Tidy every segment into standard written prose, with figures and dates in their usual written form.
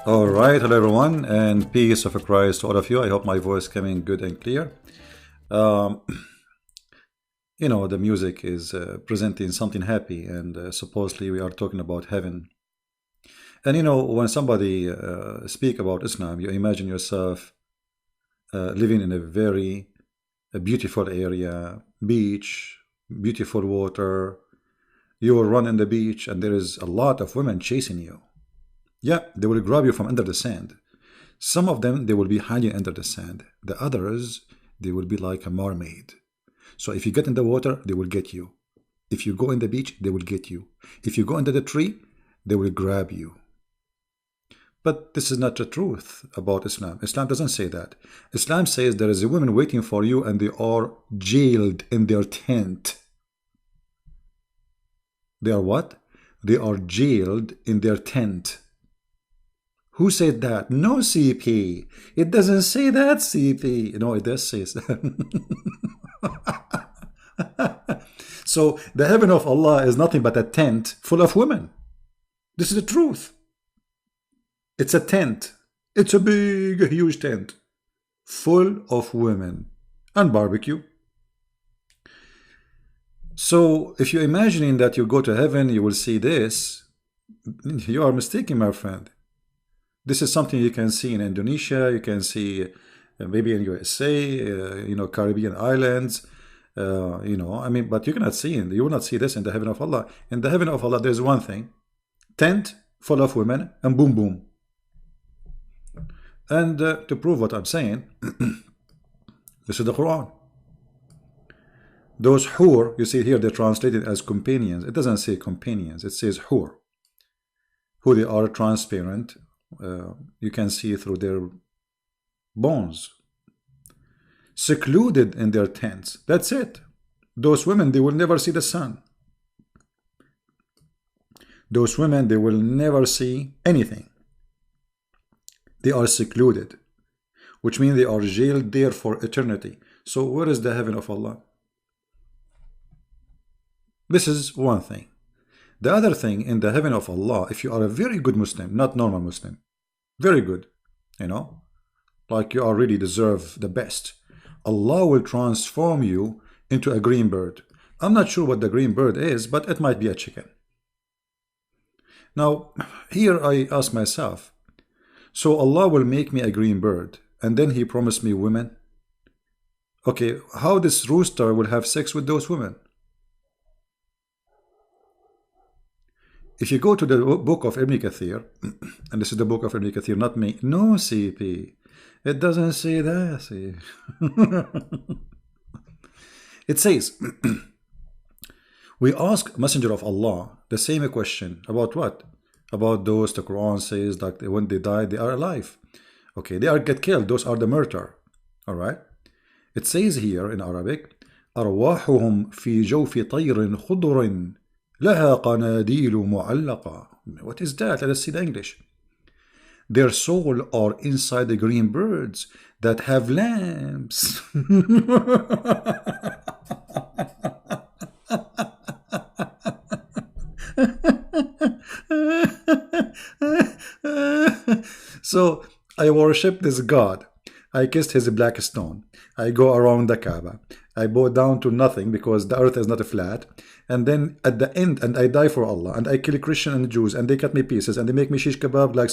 All right, hello everyone, and peace of Christ to all of you. I hope my voice coming good and clear. Um, the music is presenting something happy, and supposedly we are talking about heaven. And when somebody speak about Islam, you imagine yourself living in a very beautiful area, beach, beautiful water. You will run in the beach, and there is a lot of women chasing you. Yeah, they will grab you from under the sand. Some of them, they will be hiding under the sand. The others, they will be like a mermaid. So if you get in the water, they will get you. If you go in the beach, they will get you. If you go under the tree, they will grab you. But this is not the truth about Islam. Islam doesn't say that. Islam says there is a woman waiting for you and they are jailed in their tent. They are what? They are jailed in their tent. Who said that? No, CP. It doesn't say that, CP. No, it does say that. So the heaven of Allah is nothing but a tent full of women. This is the truth. It's a tent. It's a big, huge tent full of women and barbecue. So if you're imagining that you go to heaven, you will see this, you are mistaken, my friend. This is something you can see in Indonesia, you can see maybe in USA, Caribbean islands, but you cannot see you will not see this in the heaven of Allah. In the heaven of Allah, there's one thing: tent full of women and boom boom. And to prove what I'm saying, this is the Quran. Those hur, you see here, they're translated as companions. It doesn't say companions, it says hur. Who they are transparent. You can see through their bones, secluded in their tents. That's it. Those women, they will never see the sun. Those women, they will never see anything. They are secluded, which means they are jailed there for eternity. So where is the heaven of Allah? This is one thing. The other thing, in the heaven of Allah, if you are a very good Muslim, not normal Muslim, very good, like you already deserve the best, Allah will transform you into a green bird. I'm not sure what the green bird is, but it might be a chicken. Now, here I ask myself, so Allah will make me a green bird, and then He promised me women? Okay, how this rooster will have sex with those women? If you go to the book of Ibn Kathir, and this is the book of Ibn Kathir, not me. No, CP. It doesn't say that. See? It says, we ask Messenger of Allah the same question. About what? About those the Quran says that when they die, they are alive. Okay, they are get killed. Those are the murder. Alright? It says here in Arabic, أرواحهم في جوف طير خضر لها قناديل معلقة. What is that? Let us see the English. Their soul are inside the green birds that have lamps. So I worship this God. I kissed his black stone. I go around the Kaaba. I bow down to nothing because the earth is not flat. And then at the end, and I die for Allah, and I kill Christian and Jews, and they cut me pieces, and they make me shish kebab like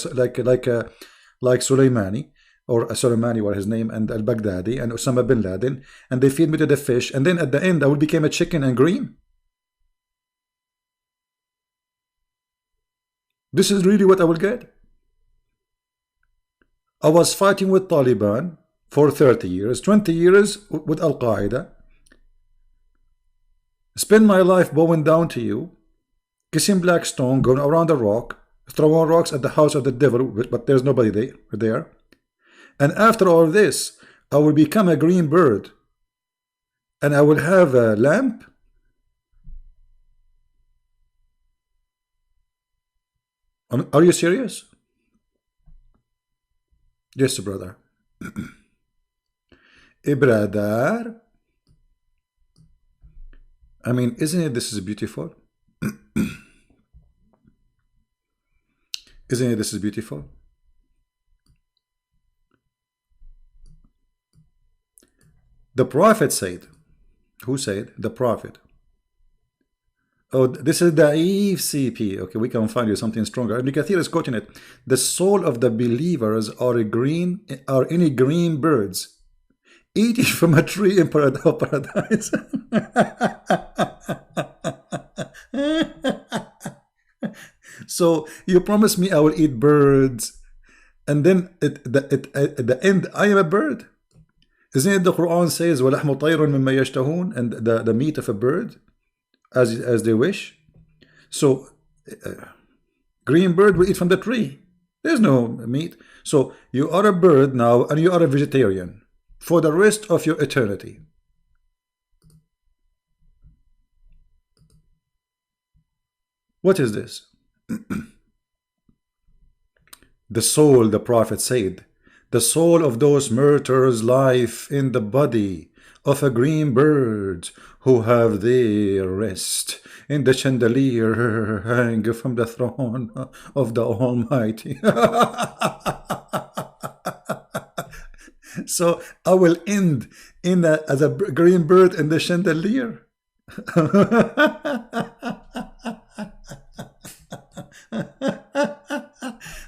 Soleimani, or Soleimani was his name, and al-Baghdadi, and Osama bin Laden, and they feed me to the fish, and then at the end I will become a chicken and green. This is really what I will get. I was fighting with Taliban for 30 years, 20 years with Al-Qaeda. Spend my life bowing down to you, kissing black stone, going around the rock, throwing rocks at the house of the devil, but there's nobody there. And after all this, I will become a green bird, and I will have a lamp. Are you serious? Yes, brother. Brother. I mean, isn't it this is beautiful? Isn't it this is beautiful? The Prophet said. Who said? The Prophet. Oh, this is Da'if CP. Okay, we can find you something stronger. Ibn Kathir is quoting it. The soul of the believers are any green birds eating from a tree in paradise. So you promise me I will eat birds, and then at the end I am a bird. Isn't it the Quran says وَلَحْمُ طَيْرٌ مِمَّا يَشْتَهُونَ, and the meat of a bird as they wish? So green bird will eat from the tree. There's no meat. So you are a bird now, and you are a vegetarian for the rest of your eternity. What is this? The soul, the Prophet said, the soul of those martyrs life in the body of a green bird who have their rest in the chandelier hang from the throne of the Almighty. So I will end as a green bird in the chandelier.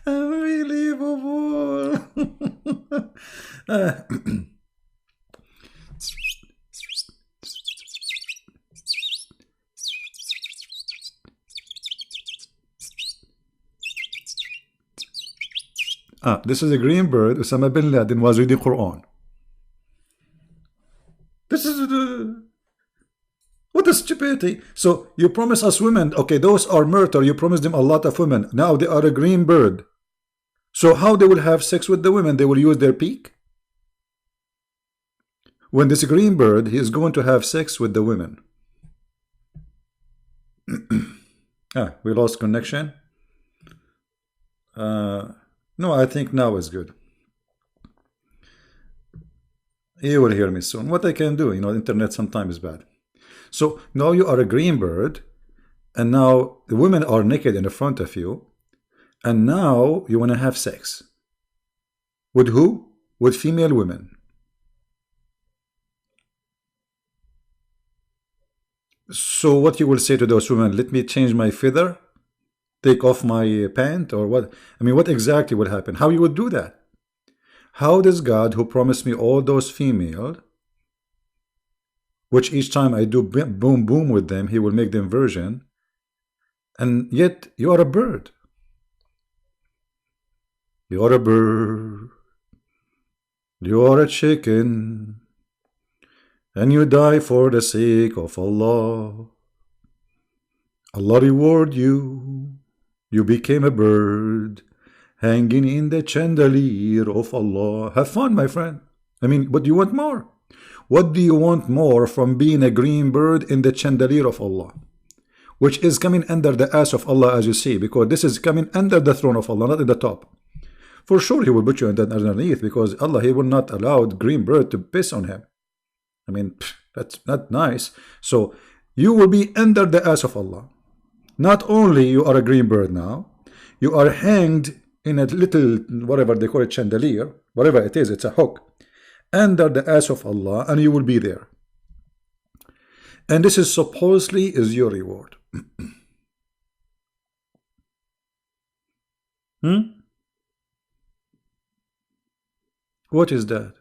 Unbelievable. This is a green bird. Osama bin Laden was reading Quran. This is what a stupidity. So you promise us women, okay, those are murder, you promise them a lot of women. Now they are a green bird. So how they will have sex with the women? They will use their beak? When this green bird, he is going to have sex with the women. We lost connection. No, I think now is good. You will hear me soon. What I can do, internet sometimes is bad. So now you are a green bird, and now the women are naked in front of you, and now you want to have sex. With who? With female women. So what you will say to those women? Let me change my feather? Take off my pant? Or what? I mean, what exactly would happen? How you would do that? How does God, who promised me all those female, which each time I do boom boom with them, he will make them virgin, and yet you are a bird. You are a bird. You are a chicken, and you die for the sake of Allah. Allah reward you. You became a bird, hanging in the chandelier of Allah. Have fun, my friend. I mean, what do you want more? What do you want more from being a green bird in the chandelier of Allah? Which is coming under the ass of Allah, as you see, because this is coming under the throne of Allah, not at the top. For sure, he will put you underneath, because Allah, he will not allow the green bird to piss on him. I mean, that's not nice. So you will be under the ass of Allah. Not only you are a green bird now, you are hanged in a little, whatever they call it, chandelier, whatever it is, it's a hook, under the ass of Allah, and you will be there. And this is supposedly is your reward. What is that?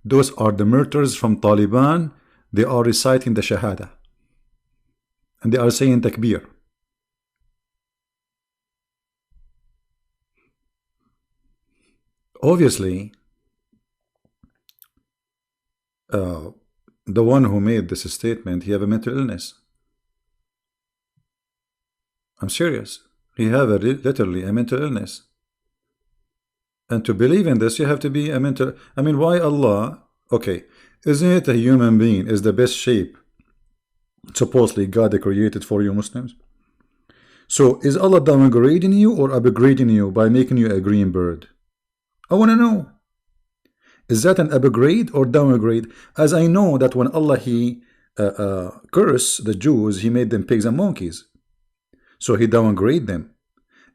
Those are the murderers from Taliban. They are reciting the Shahada. And they are saying Takbir. Obviously, the one who made this statement, he have a mental illness. I'm serious. He have literally a mental illness. And to believe in this, you have to be a mental... I mean, why Allah? Okay, isn't it a human being is the best shape supposedly God created for you Muslims? So is Allah downgrading you or upgrading you by making you a green bird? I want to know. Is that an upgrade or downgrade? As I know that when Allah He cursed the Jews, He made them pigs and monkeys. So He downgraded them.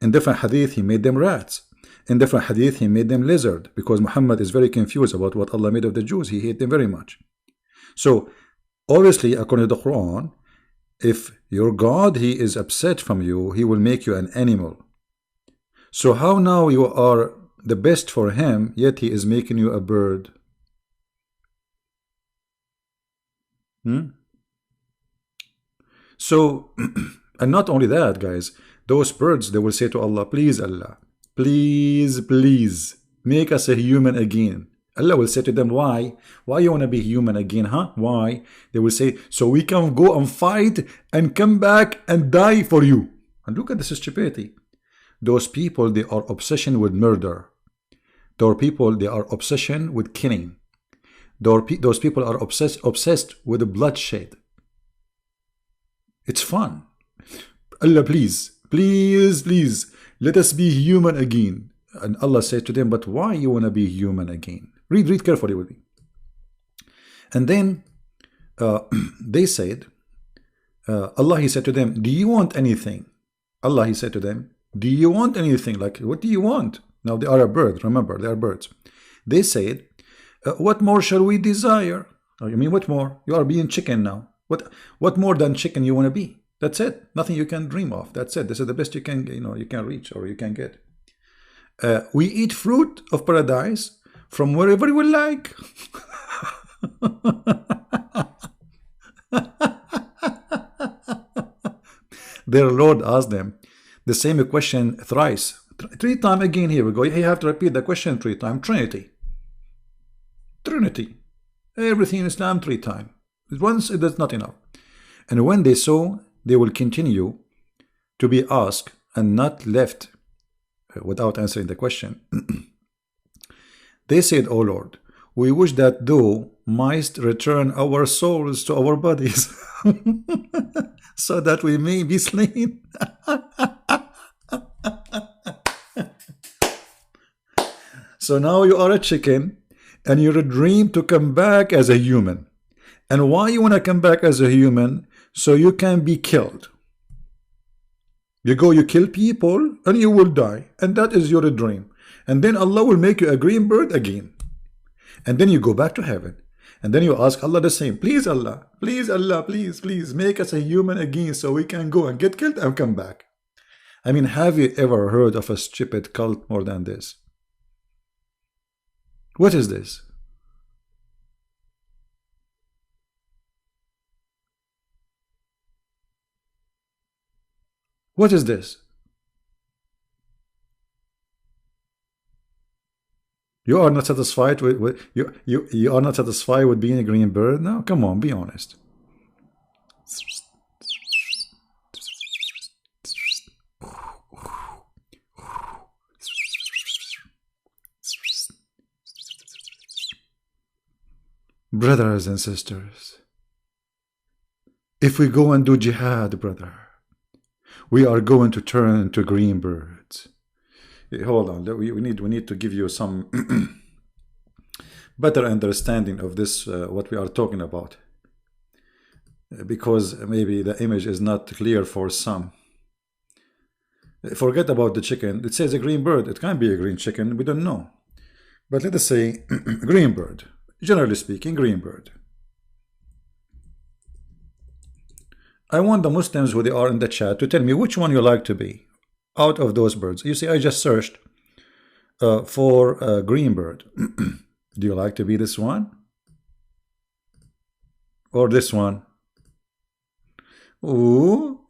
In different hadith, He made them rats. In different hadith, He made them lizard. Because Muhammad is very confused about what Allah made of the Jews. He hated them very much. So obviously, according to the Quran, if your God, He is upset from you, He will make you an animal. So how now you are the best for Him, yet He is making you a bird? So, and not only that, guys, those birds, they will say to Allah, please Allah, please, please, make us a human again. Allah will say to them, why? Why you want to be human again, huh? Why? They will say, so we can go and fight and come back and die for you. And look at this stupidity. Those people, they are obsession with murder. Those people, they are obsession with killing. Those people are obsessed with bloodshed. It's fun. Allah, please, please, please, let us be human again. And Allah said to them, but why you want to be human again? Read carefully with me. And then they said, Allah, He said to them, do you want anything? Allah, He said to them, do you want anything? Like, what do you want? Now they are a bird, remember, they are birds. They said, what more shall we desire? Oh, you mean what more? You are being chicken now. What more than chicken you want to be? That's it. Nothing you can dream of. That's it. This is the best you can, you can reach or you can get. We eat fruit of paradise from wherever we like. Their Lord asked them the same question thrice. Three times again. Here we go. You have to repeat the question 3 times. Trinity. Trinity. Everything in Islam 3 times. Once it is not enough. And when they saw, they will continue to be asked and not left without answering the question. They said, O Lord, we wish that thou mightst return our souls to our bodies so that we may be slain. So now you are a chicken and you're a dream to come back as a human. And why you want to come back as a human? So you can be killed. You go, you kill people and you will die. And that is your dream. And then Allah will make you a green bird again. And then you go back to heaven. And then you ask Allah the same. Please Allah, please, please make us a human again so we can go and get killed and come back. I mean, have you ever heard of a stupid cult more than this? What is this? What is this? You are not satisfied with you are not satisfied with being a green bird now? Come on, be honest. Brothers and sisters, if we go and do jihad, brother, we are going to turn into green birds. Hold on, we need to give you some better understanding of this, what we are talking about, because maybe the image is not clear for some. Forget about the chicken. It says a green bird. It can be a green chicken. We don't know. But let us say green bird. Generally speaking, green bird. I want the Muslims who they are in the chat to tell me which one you like to be out of those birds. You see, I just searched for a green bird. Do you like to be this one? Or this one? Oh,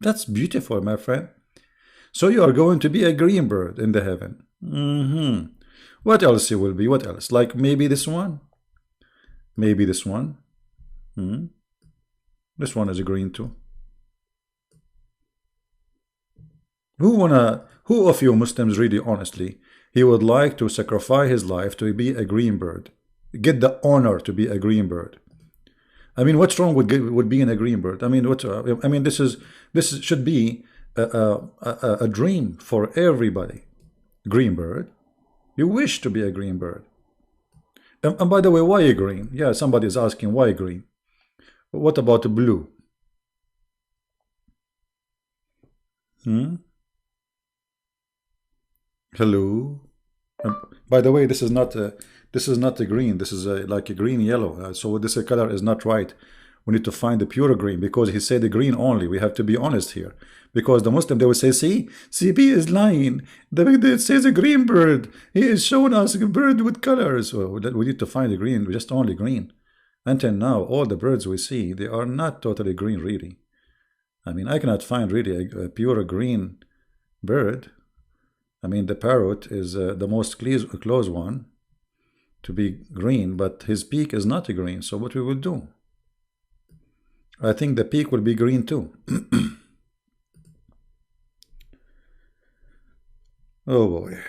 that's beautiful, my friend. So you are going to be a green bird in the heaven. What else you will be? What else? Like maybe this one? Maybe this one? This one is a green too. Who of you Muslims really honestly, he would like to sacrifice his life to be a green bird? Get the honor to be a green bird. I mean, what's wrong with being a green bird? I mean, I mean, should be a dream for everybody. Green bird. You wish to be a green bird. And by the way, why green? Yeah, somebody is asking why green. What about blue? Hello. By the way, this is not a green. This is like a green yellow. So this color is not right. We need to find the pure green because he said the green only. We have to be honest here. Because the Muslim, they will say, see, CP is lying. It says a green bird. He is showing us a bird with colors. So we need to find the green, just only green. Until now, all the birds we see, they are not totally green, really. I mean, I cannot find really a pure green bird. I mean, the parrot is the most close one to be green, but his beak is not green. So what we will do? I think the peak will be green too. Oh boy.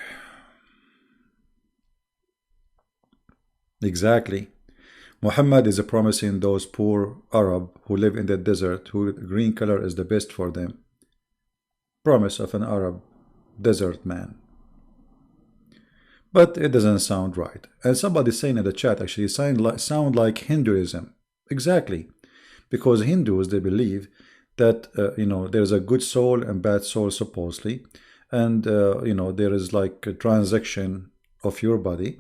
Exactly. Muhammad is promising those poor Arab who live in the desert, who green color is the best for them. Promise of an Arab desert man. But it doesn't sound right. And somebody saying in the chat actually sound like Hinduism. Exactly. Because Hindus, they believe that there's a good soul and bad soul supposedly, and there is like a transaction of your body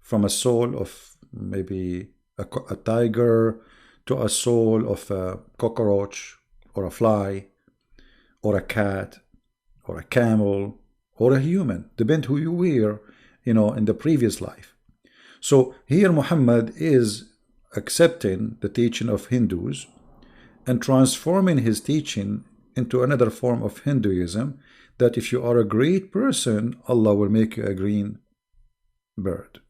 from a soul of maybe a tiger to a soul of a cockroach or a fly or a cat or a camel or a human, depend who you were, in the previous life. So here Muhammad is accepting the teaching of Hindus and transforming his teaching into another form of Hinduism, that if you are a great person, Allah will make you a green bird.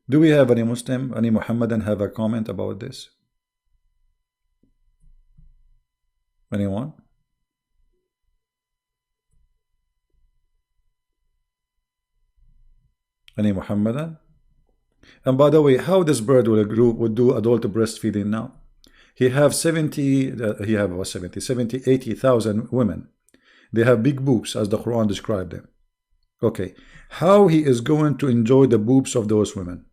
Do we have any Muslim, any Muhammadan have a comment about this? Anyone? Any Muhammadan? And by the way, how this bird would do adult breastfeeding now? He have 80,000 women. They have big boobs, as the Quran described them. Okay, how he is going to enjoy the boobs of those women?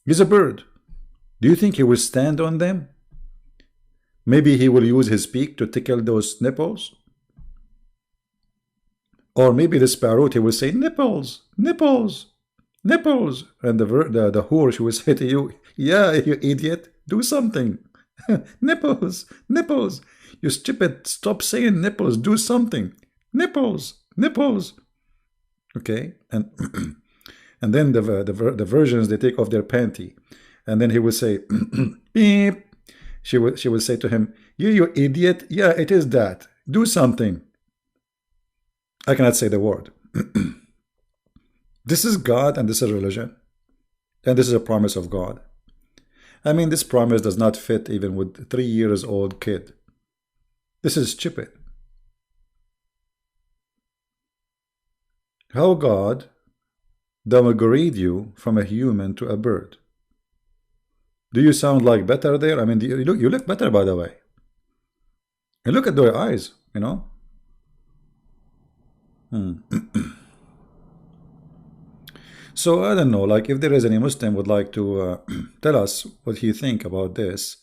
He's a bird. Do you think he will stand on them? Maybe he will use his beak to tickle those nipples? Or maybe the sparrow, he will say, nipples, nipples, nipples. And the whore, she will say to you, yeah, you idiot, do something. Nipples, nipples. You stupid, stop saying nipples, do something. Nipples, nipples. Okay, and and then the virgins, they take off their panty. And then he will say, beep. She will say to him, you idiot, yeah, it is that. Do something. I cannot say the word. This is God and this is religion. And this is a promise of God. I mean, this promise does not fit even with a 3-year-old kid. This is stupid. How God downgrade you from a human to a bird? Do you sound like better there? I mean, you look better, by the way. And look at their eyes, So I don't know, like if there is any Muslim would like to tell us what he think about this.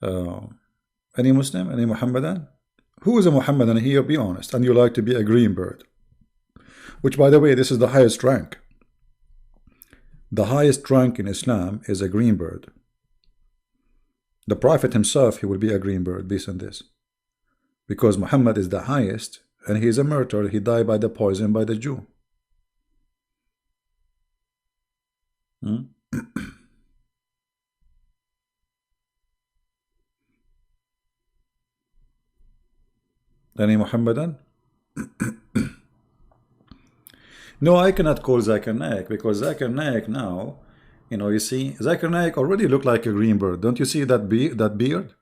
Any Muslim, any Muhammadan? Who is a Muhammadan here? Be honest. And you like to be a green bird, which, by the way, this is the highest rank. The highest rank in Islam is a green bird. The Prophet himself, he will be a green bird based on this, because Muhammad is the highest, and he is a murderer. He died by the poison by the Jew. Any Muhammadan? No, I cannot call Zakir Naik, because Zakir Naik now, you see, Zakir Naik already looked like a green bird. Don't you see that beard?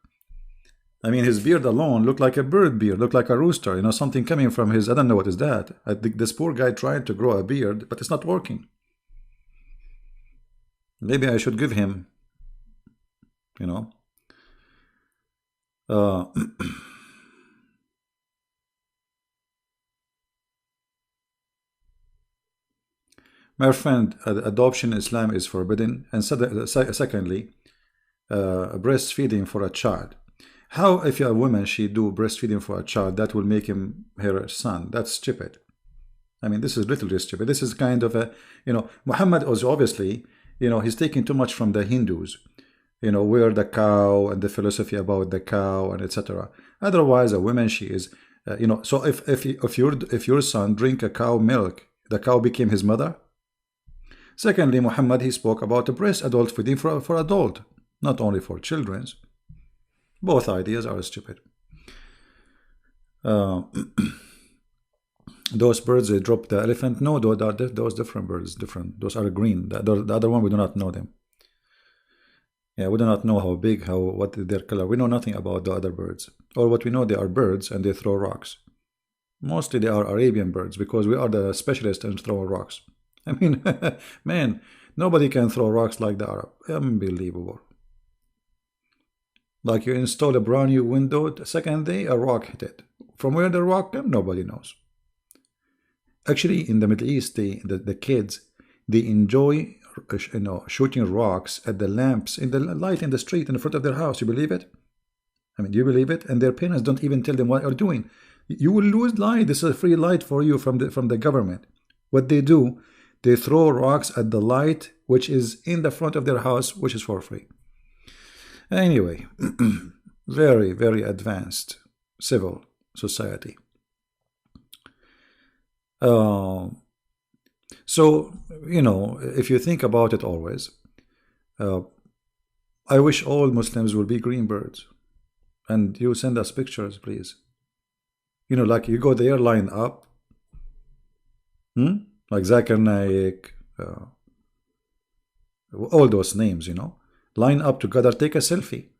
I mean, his beard alone looked like a bird beard, looked like a rooster, something coming from his, I don't know what is that. I think this poor guy trying to grow a beard, but it's not working. Maybe I should give him, you know. Uh, my friend, adoption in Islam is forbidden. And secondly, breastfeeding for a child. How if a woman she do breastfeeding for a child that will make him her son? That's stupid. I mean, this is literally stupid. This is kind of a, Muhammad was obviously, he's taking too much from the Hindus, where the cow and the philosophy about the cow and etc. Otherwise, a woman she is, so if your son drink a cow milk, the cow became his mother. Secondly, Muhammad he spoke about a breast adult feeding for adult, not only for children's. Both ideas are stupid. Those birds they drop the elephant. No, those different birds, different. Those are green. The other one we do not know them. Yeah, we do not know how big, what their color. We know nothing about the other birds. Or what we know, they are birds and they throw rocks. Mostly they are Arabian birds because we are the specialists in throwing rocks. I mean, man, nobody can throw rocks like the Arab. Unbelievable. Like you install a brand new window, the second day a rock hit it. From where the rock came, nobody knows. Actually, in the Middle East, the kids, they enjoy shooting rocks at the lamps in the light in the street in front of their house. You believe it? I mean, do you believe it? And their parents don't even tell them what they're doing. You will lose light. This is a free light for you from the government. What they do, they throw rocks at the light which is in the front of their house, which is for free. Anyway, very, very advanced civil society. So, if you think about it always, I wish all Muslims will be green birds. And you send us pictures, please. Like you go there, line up. Like Zakir Naik, all those names, line up together, take a selfie.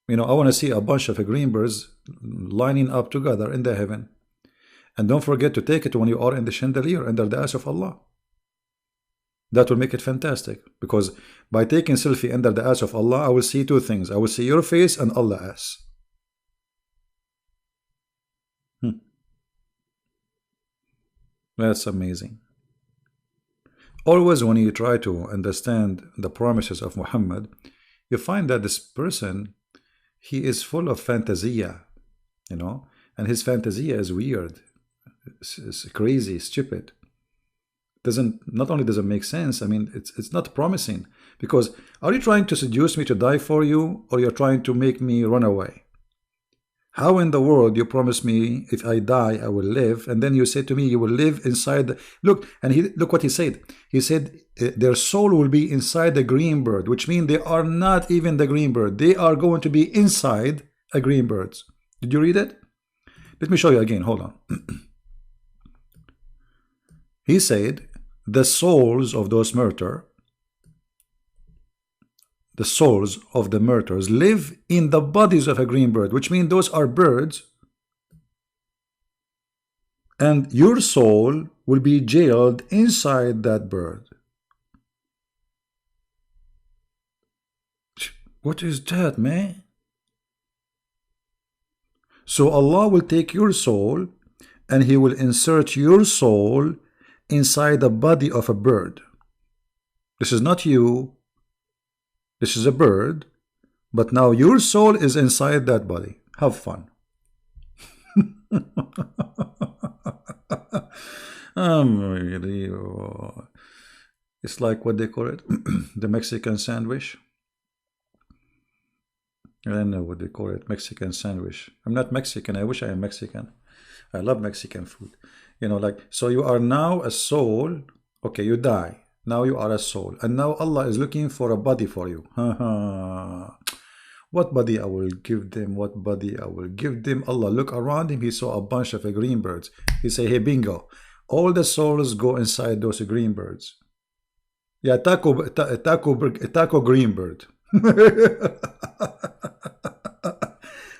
I want to see a bunch of green birds lining up together in the heaven. And don't forget to take it when you are in the chandelier under the ass of Allah. That will make it fantastic. Because by taking selfie under the ass of Allah, I will see two things. I will see your face and Allah's ass. That's amazing. Always when you try to understand the promises of Muhammad, you find that this person, he is full of fantasia, and his fantasia is weird. It's crazy, stupid. Not only does it make sense, I mean, it's not promising. Because are you trying to seduce me to die for you, or you're trying to make me run away? How in the world you promise me if I die I will live, and then you say to me you will live inside look what he said. He said their soul will be inside the green bird, which means they are not even the green bird. They are going to be inside a green bird. Did you read it? Let me show you again. Hold on. He said the souls of those murderers, the souls of the murderers live in the bodies of a green bird, which means those are birds, and your soul will be jailed inside that bird. What is that, man? So Allah will take your soul and He will insert your soul inside the body of a bird. This is not you. This is a bird, but now your soul is inside that body. Have fun. Really, it's like what they call it, the Mexican sandwich. I don't know what they call it, Mexican sandwich. I'm not Mexican. I wish I am Mexican. I love Mexican food. So you are now a soul. Okay, you die. Now you are a soul. And now Allah is looking for a body for you. What body I will give them? What body I will give them? Allah look around him. He saw a bunch of green birds. He say, hey, bingo. All the souls go inside those green birds. Yeah, taco green bird.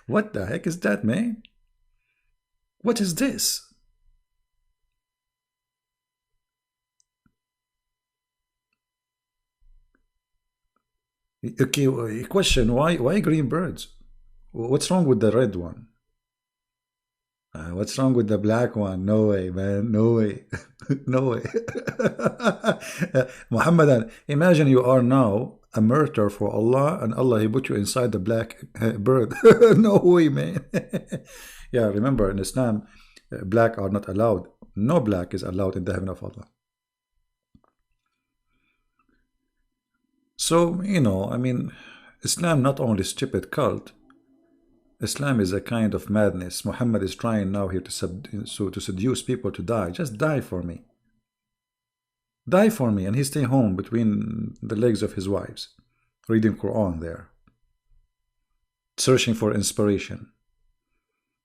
What the heck is that, man? What is this? Okay, question, why green birds? What's wrong with the red one? What's wrong with the black one? No way, man. No way. No way. Muhammadan, imagine you are now a martyr for Allah, and Allah, He put you inside the black bird. No way, man. Yeah, remember in Islam, black are not allowed. No black is allowed in the heaven of Allah. So, I mean, Islam not only stupid cult, Islam is a kind of madness. Muhammad is trying now here to seduce people to die. Just die for me. Die for me. And he stay home between the legs of his wives, reading Quran there, searching for inspiration.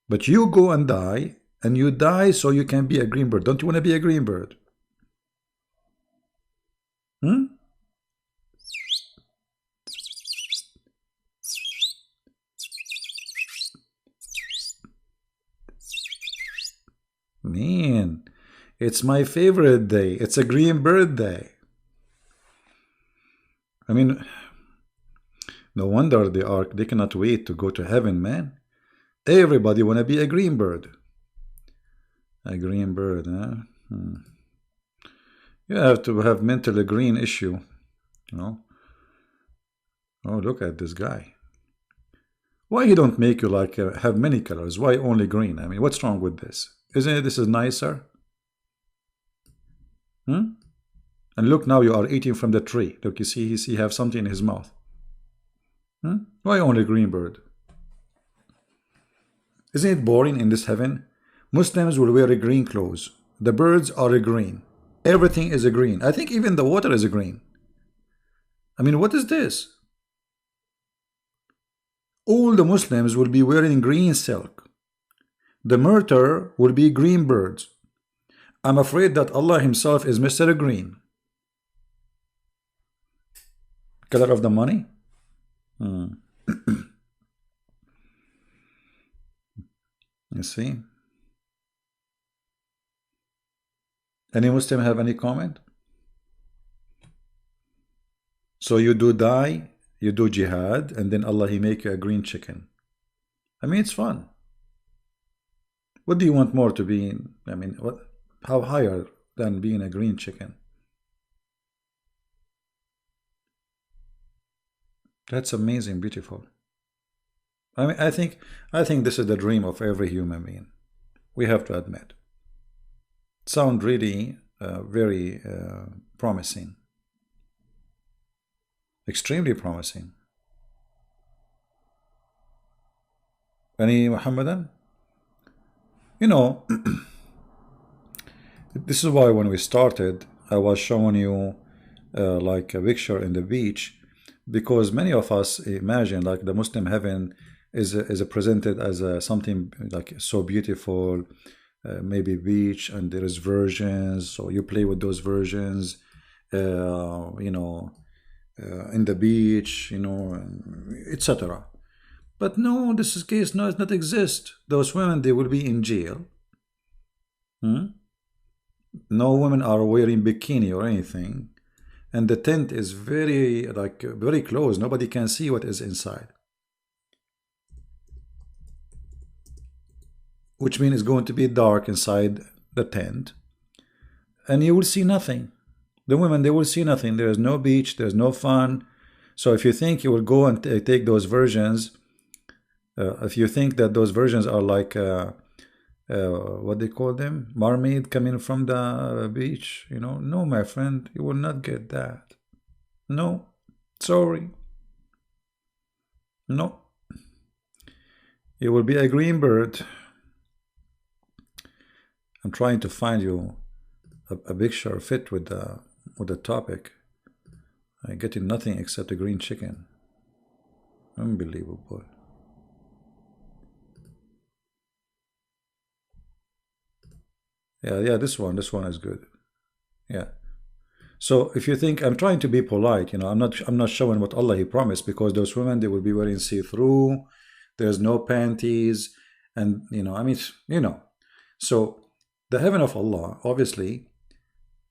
But you go and die, and you die so you can be a green bird. Don't you want to be a green bird? Hmm? Man, it's my favorite day. It's a green bird day. I mean, no wonder they cannot wait to go to heaven, man. Everybody wanna be a green bird. A green bird, huh? You have to have mentally green issue, you know. Oh, look at this guy. Why he don't make you like have many colors? Why only green? I mean, what's wrong with this? Isn't it this is nicer? And look, now you are eating from the tree. Look, you see, he have something in his mouth. Why only green bird? Isn't it boring in this heaven? Muslims will wear green clothes. The birds are green. Everything is green. I think even the water is green. I mean, what is this? All the Muslims will be wearing green silk. The murder will be green birds. I'm afraid that Allah Himself is Mr. Green. Color of the money? You see? Any Muslim have any comment? So you do die, you do jihad, and then Allah He make you a green chicken. I mean, it's fun. What do you want more to be in? I mean, how higher than being a green chicken? That's amazing, beautiful. I mean, I think this is the dream of every human being. We have to admit. Sound really very promising. Extremely promising. Any Muhammadan? This is why when we started, I was showing you like a picture in the beach, because many of us imagine like the Muslim heaven is presented as something like so beautiful, maybe beach, and there is versions, so you play with those versions, in the beach, etc. But no, this is case does not exist. Those women, they will be in jail. No women are wearing bikini or anything, and the tent is very close. Nobody can see what is inside, which means it's going to be dark inside the tent, and you will see nothing. The women, they will see nothing. There is no beach, there's no fun. So if you think you will go and take those versions, if you think that those versions are like what they call them, mermaid coming from the beach, no, my friend, you will not get that. No, sorry, no. You will be a green bird. I'm trying to find you a picture fit with the topic. I'm getting nothing except a green chicken. Unbelievable. Yeah, this one is good. Yeah. So if you think I'm trying to be polite, I'm not showing what Allah He promised, because those women, they will be wearing see-through. There's no panties, and I mean, So the heaven of Allah, obviously,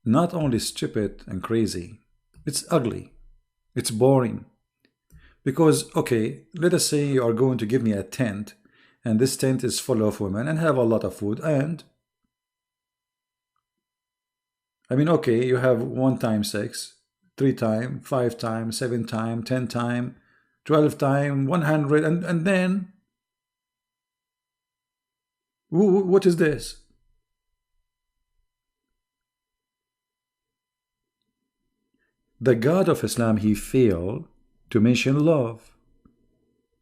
not only stupid and crazy, it's ugly, it's boring, Because, okay, let us say you are going to give me a tent, and this tent is full of women and have a lot of food, and I mean, okay, you have 1 time 6, 3 time, 5 time, 7 time, 10 time, 12 time, 100, and then what is this? The God of Islam, he failed to mention love.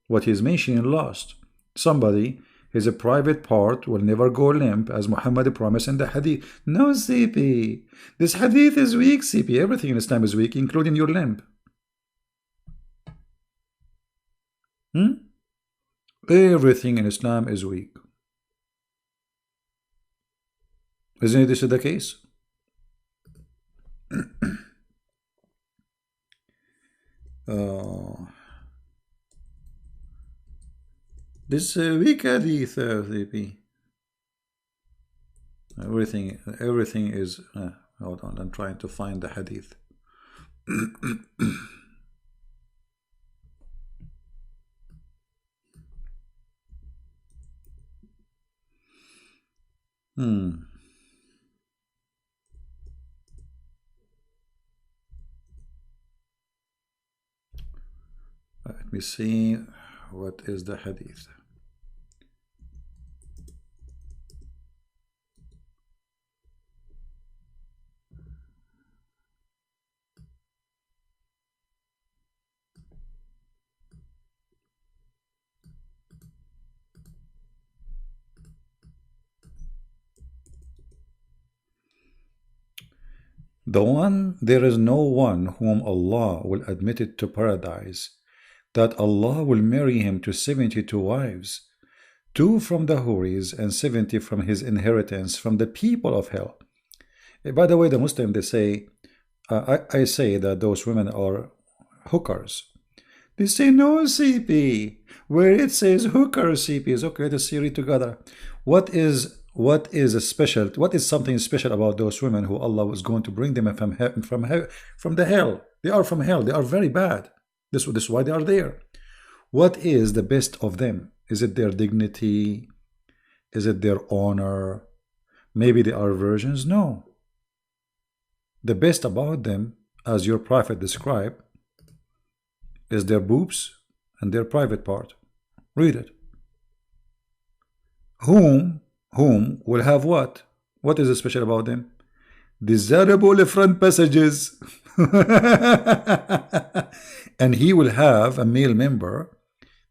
What he's mentioning lost. Somebody, his private part will never go limp, as Muhammad promised in the hadith. No, CP. This hadith is weak, CP. Everything in Islam is weak, including your limp. Everything in Islam is weak. Isn't this the case? This weak hadith, CP. Everything is. Hold on, I'm trying to find the hadith. Let me see what is the hadith. There is no one whom Allah will admit it to paradise, that Allah will marry him to 72 wives, 2 from the Houris and 70 from his inheritance from the people of hell. By the way, the Muslim, they say, I say that those women are hookers. They say, no, CP. Where it says hookers, CP is okay. Let's see it together. What is special? What is something special about those women who Allah was going to bring them from the hell? They are from hell. They are very bad. This is why they are there. What is the best of them? Is it their dignity? Is it their honor? Maybe they are virgins? No. The best about them, as your prophet described, is their boobs and their private part. Read it. Whom will have what? What is special about them? Desirable front passages. And he will have a male member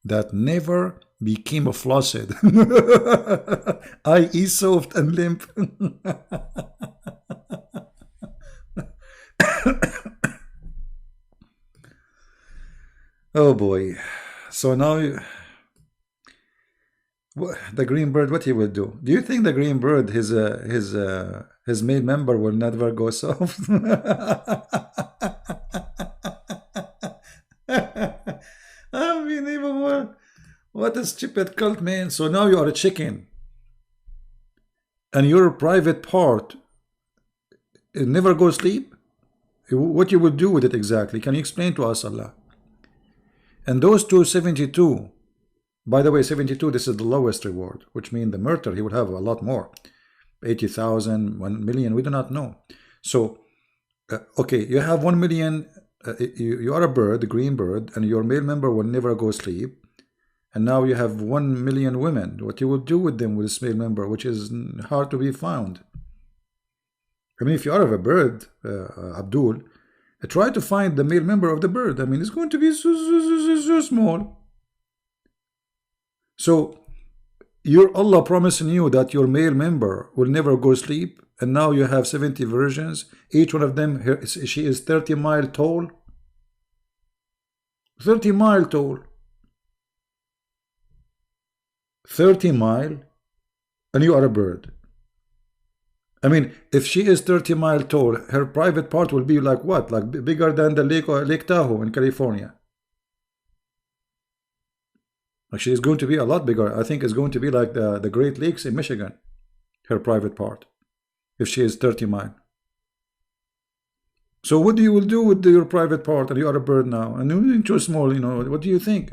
that never became flaccid, i.e. soft and limp. Oh boy. So now the green bird, what he will do? Do you think the green bird, his male member will never go soft? I mean, even more. What a stupid cult, man. So now you are a chicken, and your private part, it never goes sleep. What you will do with it exactly? Can you explain to us, Allah? And those 272, by the way, 72, this is the lowest reward, which means the murder, he would have a lot more. 80,000, 1 million, we do not know. So, okay, you have 1 million, you are a bird, a green bird, and your male member will never go sleep. And now you have 1 million women. What you will do with them, with this male member, which is hard to be found. I mean, if you are of a bird, Abdul, try to find the male member of the bird. I mean, it's going to be so small. So, your Allah promising you that your male member will never go sleep, and now you have 70 virgins. Each one of them, she is 30 miles tall. 30 miles tall. 30 miles, and you are a bird. I mean, if she is 30 miles tall, her private part will be like what? Like bigger than the Lake Tahoe in California. Actually, it's going to be a lot bigger. I think it's going to be like the Great Lakes in Michigan, her private part, if she is 30 miles. So what do you will do with your private part, and you are a bird now, and you're too small, you know, what do you think?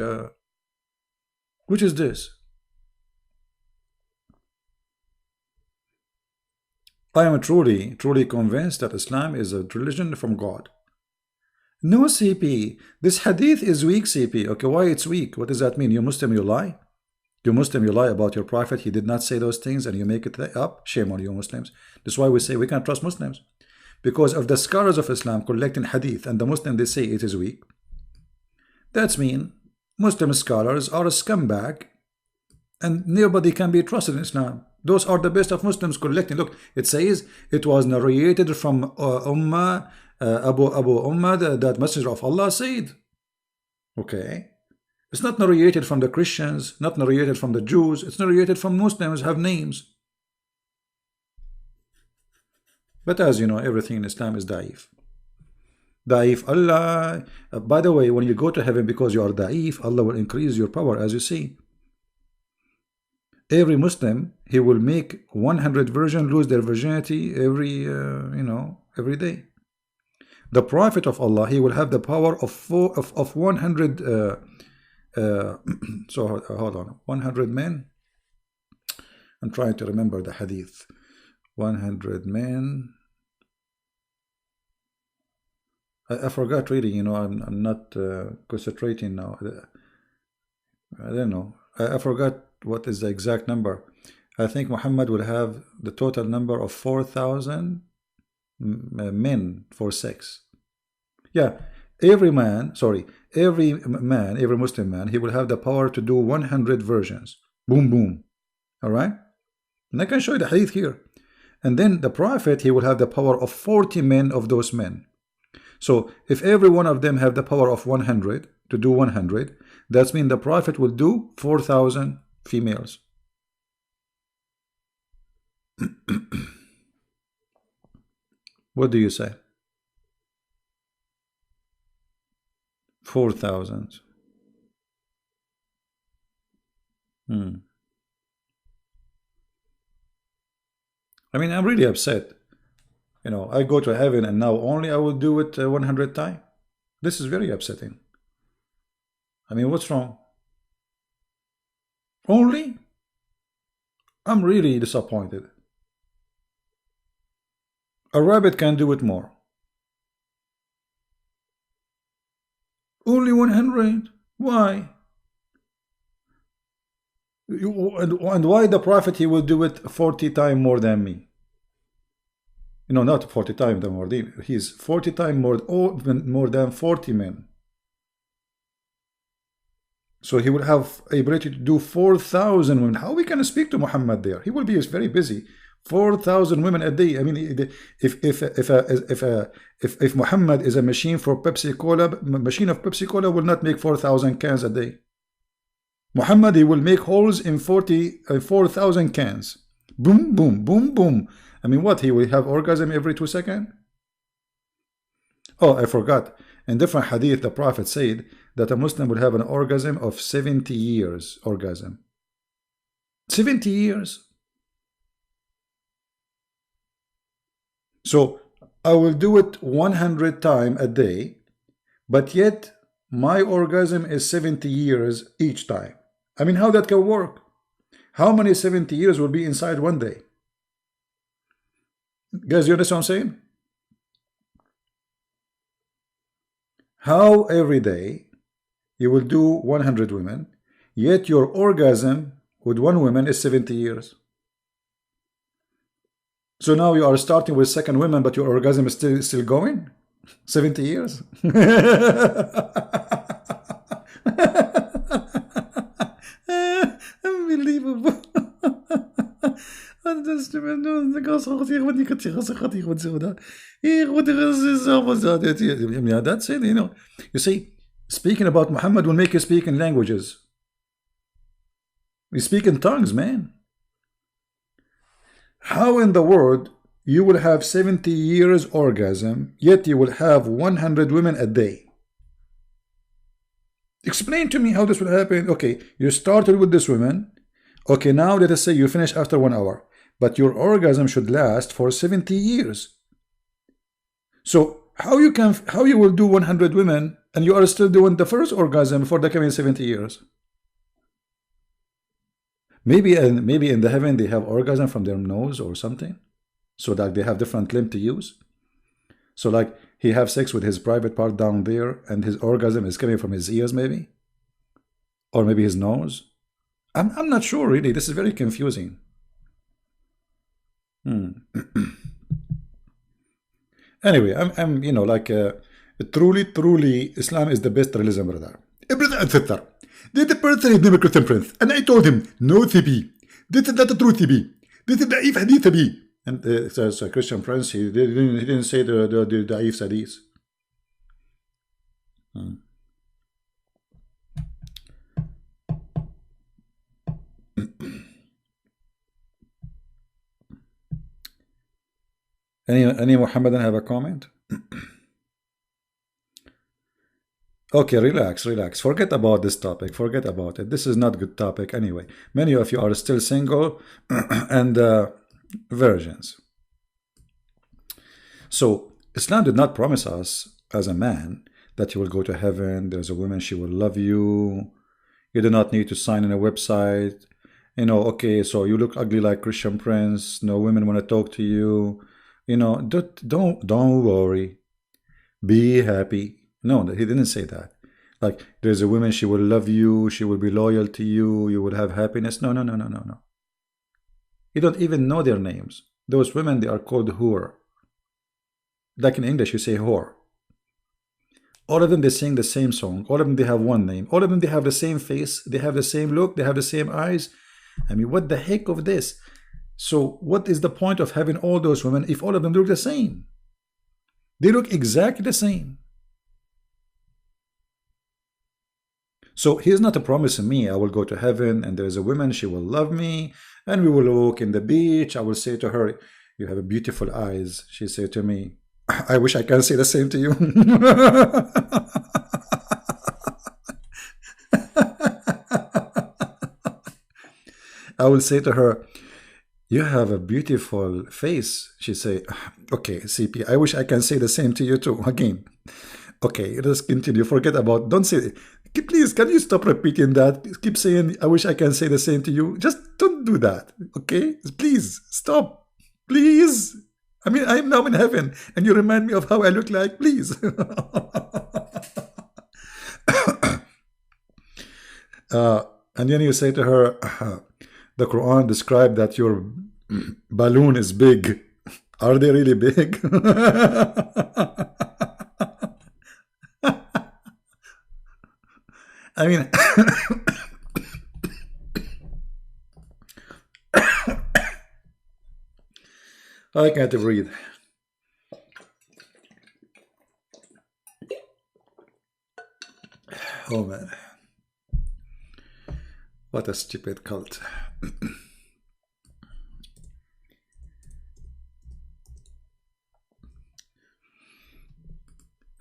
Which is this? I am truly, truly convinced that Islam is a religion from God. No, CP. This hadith is weak, CP. Okay, why it's weak? What does that mean? You Muslim, you lie? You Muslim, you lie about your prophet. He did not say those things and you make it up. Shame on you, Muslims. That's why we say we can't trust Muslims. Because of the scholars of Islam collecting hadith and the Muslim, they say it is weak. That's mean Muslim scholars are a scumbag and nobody can be trusted in Islam. Those are the best of Muslims collecting. Look, it says it was narrated from Abu Ummah, that Messenger of Allah said. Okay. It's not narrated from the Christians, not narrated from the Jews. It's narrated from Muslims, have names. But as you know, everything in Islam is da'if. Da'if, Allah. By the way, when you go to heaven because you are da'if, Allah will increase your power, as you see. Every Muslim, he will make 100 virgins lose their virginity every day. The Prophet of Allah, he will have the power of 100. So hold on, 100 men. I'm trying to remember the hadith. 100 men. I forgot reading. You know, I'm not concentrating now. I don't know. I forgot what is the exact number. I think Muhammad will have the total number of 4,000 men for sex. Yeah, every Muslim man, he will have the power to do 100 versions. Boom, boom. All right? And I can show you the hadith here. And then the Prophet, he will have the power of 40 men of those men. So if every one of them have the power of 100 to do 100, that means the Prophet will do 4,000 females. What do you say? 4,000. I mean, I'm really upset. You know, I go to heaven and now only I will do it 100 times. This is very upsetting. I mean, what's wrong? Only? I'm really disappointed. A rabbit can do it more. Only 100? Why? And why the Prophet, he will do it 40 times more than me? You know, not 40 times more than me. He's 40 times more than 40 men. So he will have ability to do 4,000 women. How we can speak to Muhammad there? He will be very busy. 4,000 women a day. I mean, if Muhammad is a machine for Pepsi Cola, machine of Pepsi Cola will not make 4,000 cans a day. Muhammad, he will make holes in 4,000 cans. Boom, boom, boom, boom. I mean, what? He will have orgasm every 2 seconds? Oh, I forgot. In different hadith, the Prophet said that a Muslim would have an orgasm of 70 years. Orgasm. 70 years. So I will do it 100 times a day, but yet my orgasm is 70 years each time. I mean, how that can work? How many 70 years will be inside one day? Guys, you understand what I'm saying? How every day you will do 100 women, yet your orgasm with one woman is 70 years. So now you are starting with second woman, but your orgasm is still going? 70 years? Unbelievable. That's it, you know. You see, speaking about Muhammad will make you speak in languages. We speak in tongues, man. How in the world you will have 70 years orgasm, yet you will have 100 women a day? Explain to me how this will happen. Okay, you started with this woman. Okay, now let us say you finish after 1 hour, but your orgasm should last for 70 years. So how you will do 100 women and you are still doing the first orgasm for the coming 70 years? Maybe in the heaven they have orgasm from their nose or something, so that they have different limb to use. So like he have sex with his private part down there, and his orgasm is coming from his ears, maybe, or maybe his nose. I'm not sure really. This is very confusing. Anyway, I'm like truly Islam is the best religion, brother. Brother and sister, the person is never Christian Prince, and I told him no TB. This is not the true TB. This is the if hadith TB. And as a Christian Prince, he didn't say the Daif Hadith. Any Mohammedan have a comment? Okay, relax. Forget about this topic. Forget about it. This is not good topic anyway. Many of you are still single and virgins. So Islam did not promise us as a man that you will go to heaven. There's a woman, she will love you. You do not need to sign in a website. Okay, so you look ugly like Christian Prince. No women want to talk to you. Don't worry. Be happy. No, he didn't say that. Like, there's a woman, she will love you, she will be loyal to you, you will have happiness. No. You don't even know their names. Those women, they are called whore. Like in English, you say whore. All of them, they sing the same song. All of them, they have one name. All of them, they have the same face. They have the same look. They have the same eyes. I mean, what the heck of this? So what is the point of having all those women if all of them look the same? They look exactly the same. So he's not promising me I will go to heaven and there's a woman, she will love me, and we will walk in the beach. I will say to her, you have beautiful eyes. She said to me, I wish I can say the same to you. I will say to her, you have a beautiful face. She say, okay, CP, I wish I can say the same to you too. Again. Okay, let's continue. Forget about, don't say, please, can you stop repeating that? Keep saying, I wish I can say the same to you. Just don't do that, okay? Please, stop. Please. I mean, I'm now in heaven, and you remind me of how I look like. Please. And then you say to her, the Quran described that your balloon is big. Are they really big? I mean, I can't breathe. Oh man, what a stupid cult.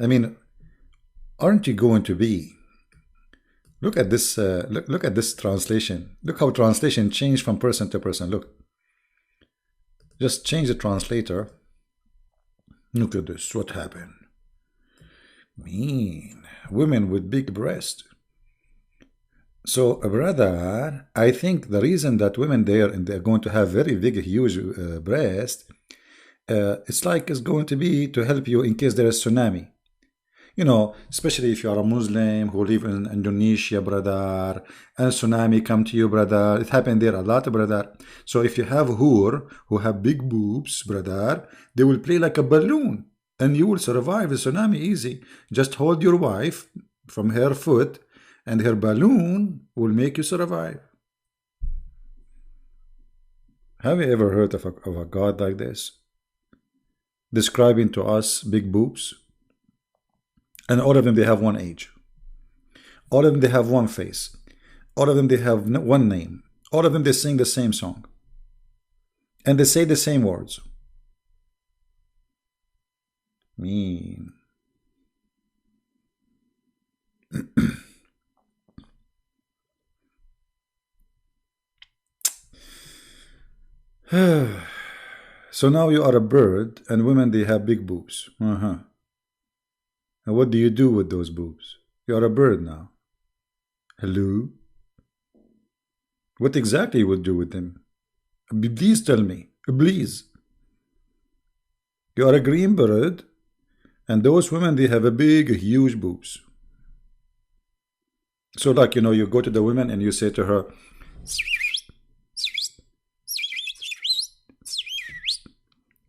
I mean, aren't you going to be? Look at this. Look at this translation. Look how translation changed from person to person. Look, just change the translator. Look at this. What happened? Mean women with big breast. So, brother, I think the reason that women there and they're going to have very big, huge breast, it's like it's going to be to help you in case there is tsunami. Especially if you are a Muslim who live in Indonesia, brother, and tsunami come to you, brother. It happened there a lot, brother. So if you have hur who have big boobs, brother, they will play like a balloon, and you will survive the tsunami easy. Just hold your wife from her foot, and her balloon will make you survive. Have you ever heard of a God like this? Describing to us big boobs? And all of them, they have one age. All of them, they have one face. All of them, they have one name. All of them, they sing the same song. And they say the same words. Mean. So now you are a bird, and women, they have big boobs. And what do you do with those boobs? You are a bird now. Hello? What exactly you would do with them? Please tell me. Please. You are a green bird, and those women, they have a big, huge boobs. So like, you know, you go to the women and you say to her,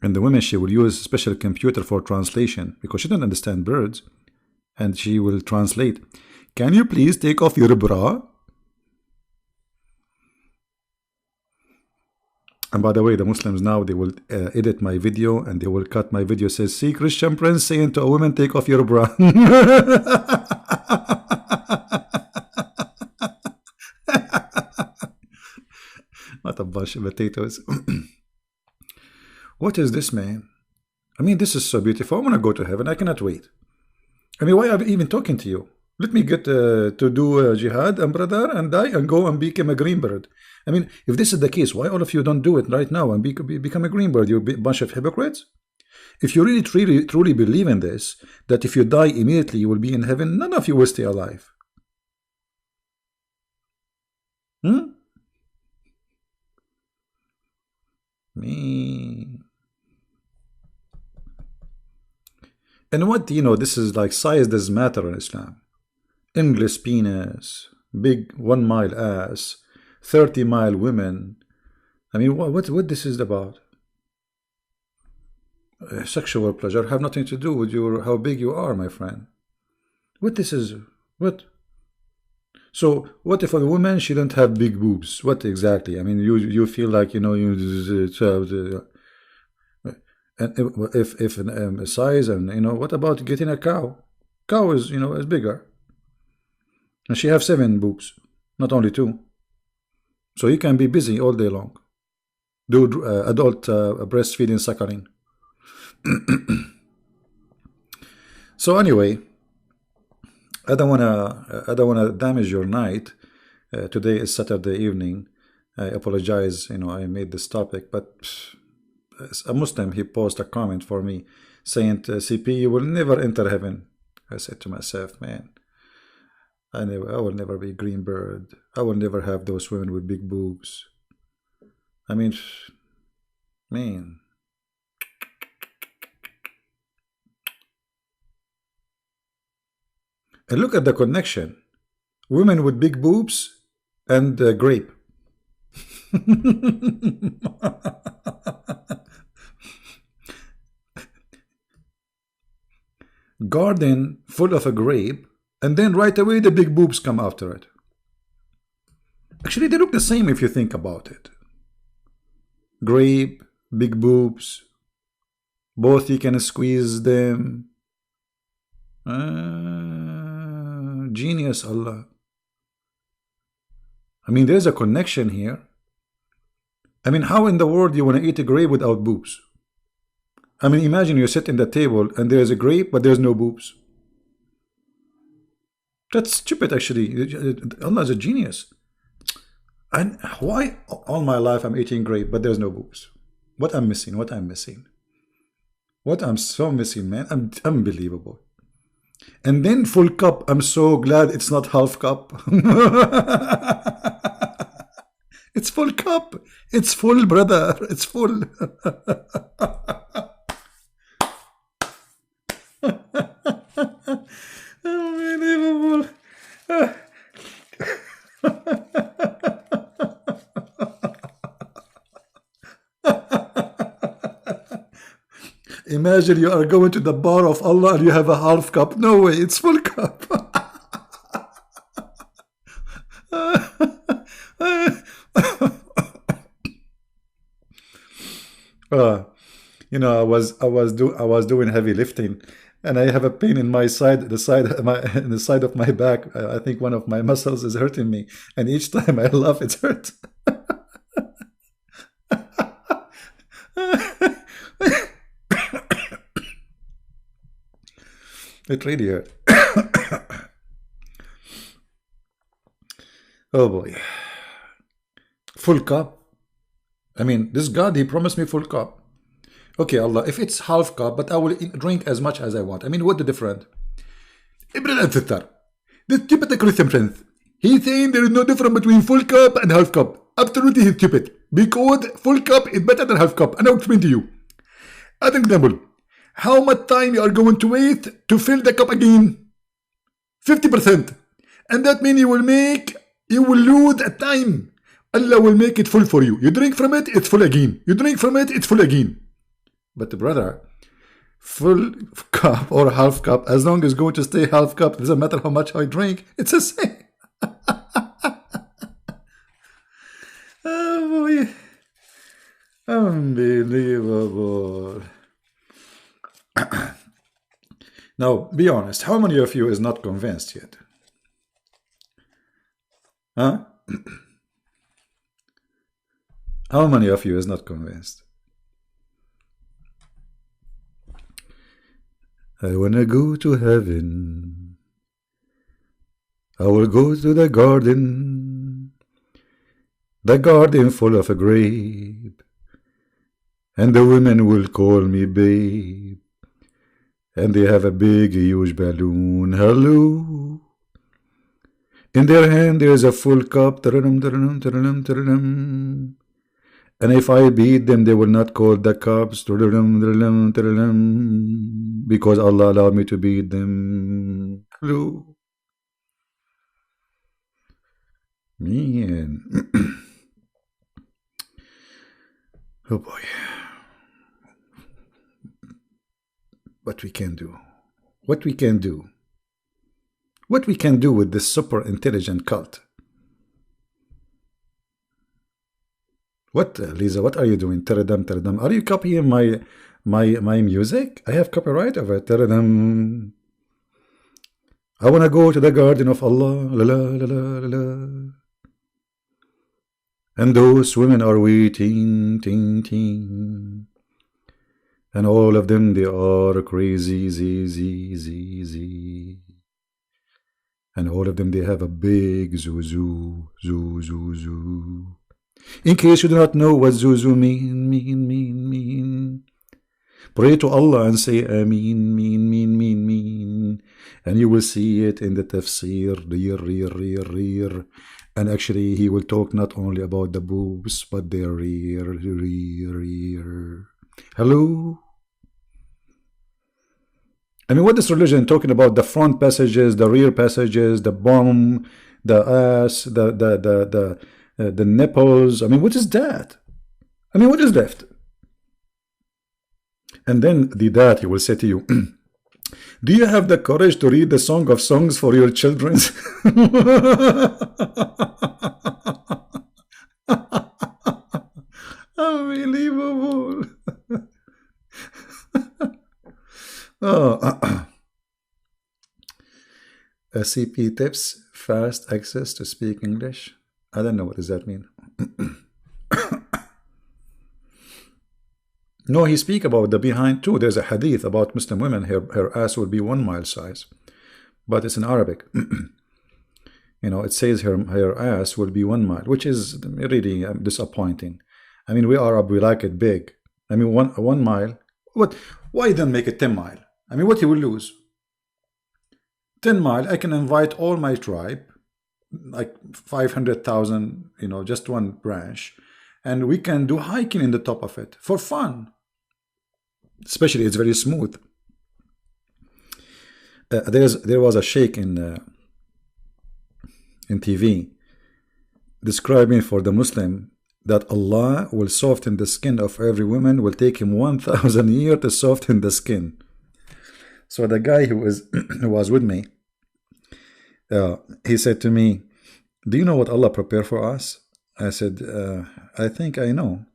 and the woman, she will use a special computer for translation because she don't understand birds, and she will translate. Can you please take off your bra? And by the way, the Muslims now, they will edit my video and they will cut my video. Says, see Christian Prince saying to a woman, take off your bra. What a bunch of potatoes. What is this, man? I mean, this is so beautiful. I want to go to heaven. I cannot wait. I mean, why am I even talking to you? Let me get to do jihad and brother and die and go and become a green bird. I mean, if this is the case, why all of you don't do it right now and become a green bird? You're a bunch of hypocrites. If you really truly believe in this, that if you die immediately you will be in heaven, none of you will stay alive. Me. And what, you know, this is like size doesn't matter in Islam. English penis, big 1 mile ass, 30-mile women. I mean, what this is about? Sexual pleasure have nothing to do with how big you are, my friend. What this is? What? So what if a woman, she don't have big boobs? What exactly? I mean, you feel like, you know, and if a size, and you know, what about getting a cow? Cow is, you know, is bigger, and she have 7 boobs, not only 2. So you can be busy all day long, do adult breastfeeding, suckling. So anyway, I don't wanna damage your night. Today is Saturday evening. I apologize, you know, I made this topic, but a Muslim, he posted a comment for me saying, CP, you will never enter heaven. I said to myself, man, I will never be green bird. I will never have those women with big boobs. I mean, man. And look at the connection. Women with big boobs and grape. Garden full of a grape, and then right away the big boobs come after it. Actually, they look the same if you think about it. Grape, big boobs, both you can squeeze them. Genius, Allah. I mean, there's a connection here. I mean, how in the world you want to eat a grape without boobs? I mean, imagine you sit in the table and there's a grape, but there's no boobs. That's stupid, actually. Allah is a genius. And why all my life I'm eating grape, but there's no boobs? What I'm missing? What I'm missing? What I'm so missing, man? Unbelievable. And then full cup. I'm so glad it's not half cup. It's full cup. It's full, brother. It's full. Unbelievable. Imagine you are going to the bar of Allah and you have a half cup. No way, it's full cup. You know, I was doing heavy lifting, and I have a pain in my side, the side of my back. I think one of my muscles is hurting me, and each time I laugh, it's hurt. It really hurt. Oh boy. Full cup. I mean, this God, he promised me full cup. Okay, Allah, if it's half cup, but I will drink as much as I want. I mean, what the difference? brother and sister, this stupid Christian friends, he's saying there is no difference between full cup and half cup. Absolutely he's stupid. Because full cup is better than half cup. And I'll explain to you. As an example, how much time you are going to wait to fill the cup again? 50%. And that means you will lose a time. Allah will make it full for you. You drink from it, it's full again. You drink from it, it's full again. But brother, full cup or half cup, as long as it's going to stay half cup, it doesn't matter how much I drink, it's the same. Oh boy. Unbelievable. Now, be honest, how many of you is not convinced yet? Huh? How many of you is not convinced? I wanna go to heaven. I will go to the garden full of a grape, and the women will call me babe, and they have a big huge balloon, hello. In their hand there is a full cup, and if I beat them, they will not call the cops, because Allah allowed me to beat them. Hello. Man. Oh boy. What we can do. What we can do. What we can do with this super intelligent cult. What, Lisa, what are you doing? Teredam. Are you copying my music? I have copyright of it. Teredam. I want to go to the garden of Allah. La, la, la, la, la. And those women are waiting, ting, ting. And all of them, they are crazy, z. And all of them, they have a big zoo. In case you do not know what zuzu mean, pray to Allah and say Ameen, mean. And you will see it in the tafsir, rear. And actually, he will talk not only about the boobs, but their rear. Hello? I mean, what is religion talking about? The front passages, the rear passages, the bum, the ass, the nipples. I mean, what is that? I mean, what is left? And then the dad, he will say to you, do you have the courage to read the Song of Songs for your children? Unbelievable. CP tips, fast access to speak English. I don't know, what does that mean? No, he speak about the behind too. There's a hadith about Muslim women, her ass will be 1 mile size. But it's in Arabic. You know, it says her ass will be 1 mile, which is really disappointing. I mean, we Arab, we like it big. I mean, one mile. What? Why then make it 10 mile? I mean, what you will lose? 10 mile, I can invite all my tribe, like 500,000, you know, just one branch, and we can do hiking in the top of it for fun. Especially, it's very smooth. There was a sheikh in TV describing for the Muslim that Allah will soften the skin of every woman, will take him 1,000 years to soften the skin. So the guy who was with me, he said to me, do you know what Allah prepared for us? I said, I think I know.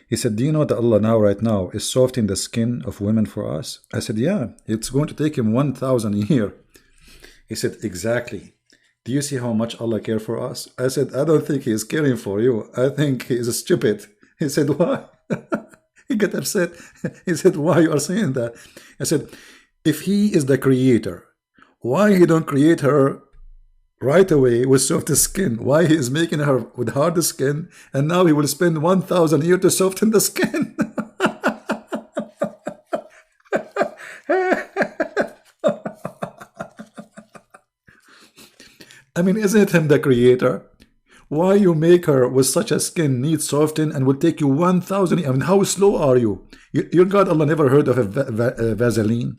He said, do you know that Allah right now is softening the skin of women for us? I said, yeah, it's going to take him 1,000 years. He said, exactly. Do you see how much Allah cares for us? I said, I don't think he is caring for you. I think he is stupid. He said, why? He got upset. He said, why you are saying that? I said, if he is the creator, why he don't create her right away with soft skin? Why he is making her with hard skin, and now he will spend 1,000 years to soften the skin? I mean, isn't it him the creator? Why you make her with such a skin needs soften and will take you 1,000? I mean, how slow are you? Your God Allah never heard of a Vaseline.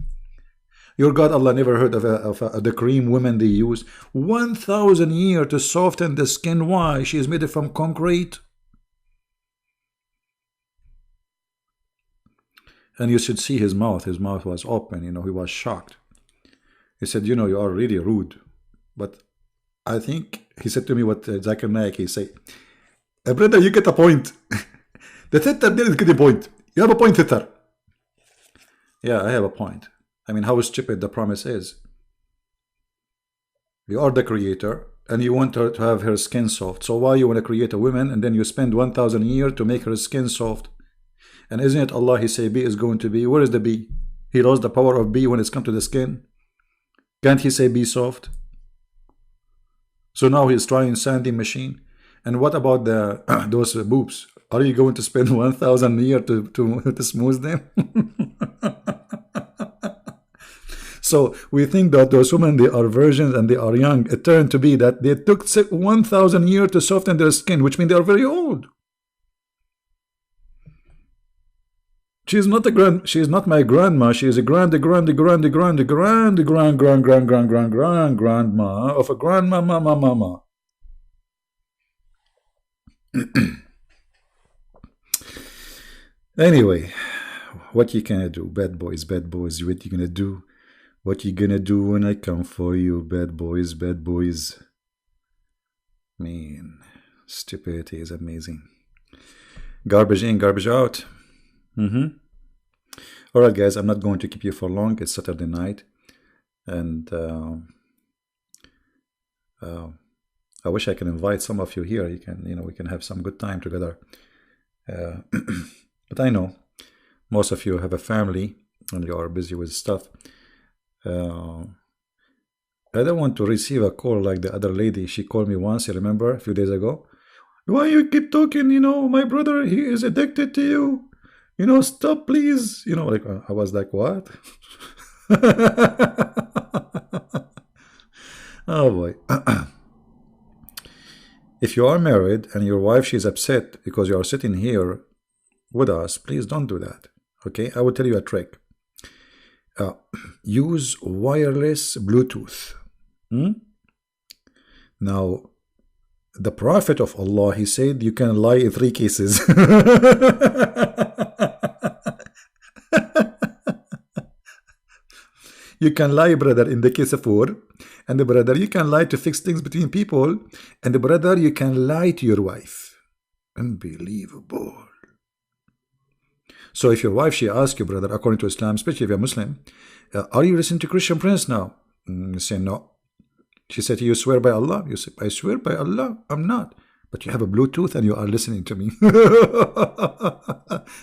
Your God Allah never heard of the cream women they use. 1,000 years to soften the skin. Why? She is made from concrete. And you should see his mouth. His mouth was open. You know, he was shocked. He said, you know, you are really rude. But I think he said to me what Zakir Naik, he said, brother, you get a point. The Thither didn't get a point. You have a point, Thither. Yeah, I have a point. I mean, how stupid the promise is. You are the creator, and you want her to have her skin soft. So why you want to create a woman, and then you spend 1,000 years to make her skin soft? And isn't it Allah, he say, B is going to be? Where is the B? He lost the power of B when it's come to the skin. Can't he say be soft? So now he's trying sanding machine. And what about the those boobs? Are you going to spend 1,000 years to smooth them? So we think that those women, they are virgins and they are young. It turned to be that they took 1,000 years to soften their skin, which means they are very old. She is not my grandma. She is a grandma of a grandma. Anyway, what you gonna do, bad boys, what you gonna do? What you gonna do when I come for you, bad boys? Man, stupidity is amazing. Garbage in, garbage out. Alright guys, I'm not going to keep you for long. It's Saturday night, and I wish I can invite some of you here. We can have some good time together. But I know most of you have a family and you are busy with stuff. I don't want to receive a call like the other lady. She called me once, you remember, a few days ago. Why you keep talking? My brother, he is addicted to you. Stop, please. Like I was like, what? Oh boy. If you are married and your wife, she's upset because you are sitting here with us, please don't do that. Okay, I will tell you a trick. Use wireless Bluetooth. Now, the Prophet of Allah, he said you can lie in 3 cases. You can lie, brother, in the case of war, and the brother, you can lie to fix things between people, and the brother, you can lie to your wife. Unbelievable. So if your wife, she asks you, brother, according to Islam, especially if you're Muslim, are you listening to Christian Prince now? You say no. She said, you swear by Allah? You say, I swear by Allah, I'm not. But you have a Bluetooth and you are listening to me.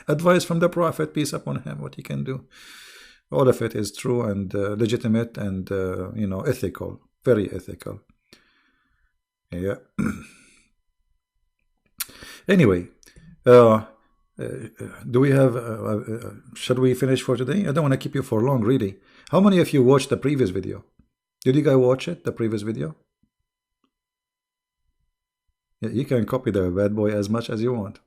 Advice from the Prophet, peace upon him, what he can do. All of it is true and legitimate and, ethical. Very ethical. Yeah. Anyway, do we have, should we finish for today? I don't want to keep you for long, really. How many of you watched the previous video? Did you guys watch it, the previous video? Yeah, you can copy the bad boy as much as you want.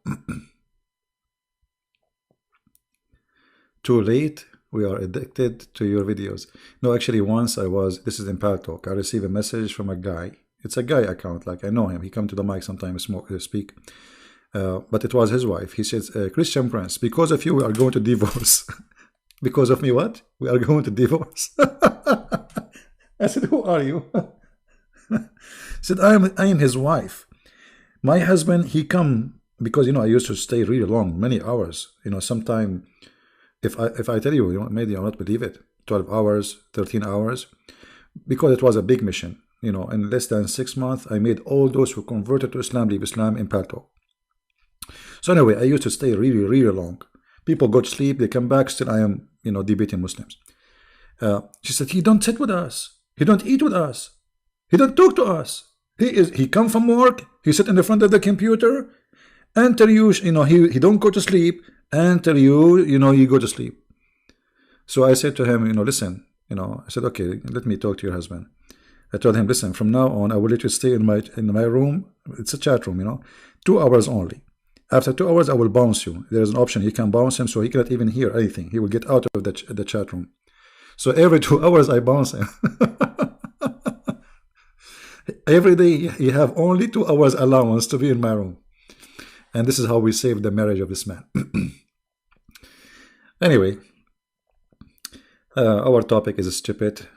Too late, we are addicted to your videos. No, actually once this is in Paltalk, I received a message from a guy. It's a guy account, like I know him. He come to the mic sometimes, speak. But it was his wife. He says, Christian Prince, because of you, we are going to divorce. Because of me, what? We are going to divorce. I said, who are you? He said, I am his wife. My husband, he come, because, I used to stay really long, many hours. Sometime, if I tell you, maybe you'll not believe it, 12 hours, 13 hours, because it was a big mission. In less than 6 months, I made all those who converted to Islam leave Islam in Paltalk. So anyway, I used to stay really, really long. People go to sleep, they come back, still I am, debating Muslims. She said, he don't sit with us. He don't eat with us. He don't talk to us. He come from work, he sit in the front of the computer, until he don't go to sleep, until you go to sleep. So I said to him, listen, I said, okay, let me talk to your husband. I told him, listen, from now on, I will let you stay in my room. It's a chat room, 2 hours only. After 2 hours, I will bounce you. There is an option. You can bounce him so he cannot even hear anything. He will get out of the chat room. So every 2 hours, I bounce him. Every day, you have only 2 hours allowance to be in my room. And this is how we saved the marriage of this man. Anyway, our topic is stupid.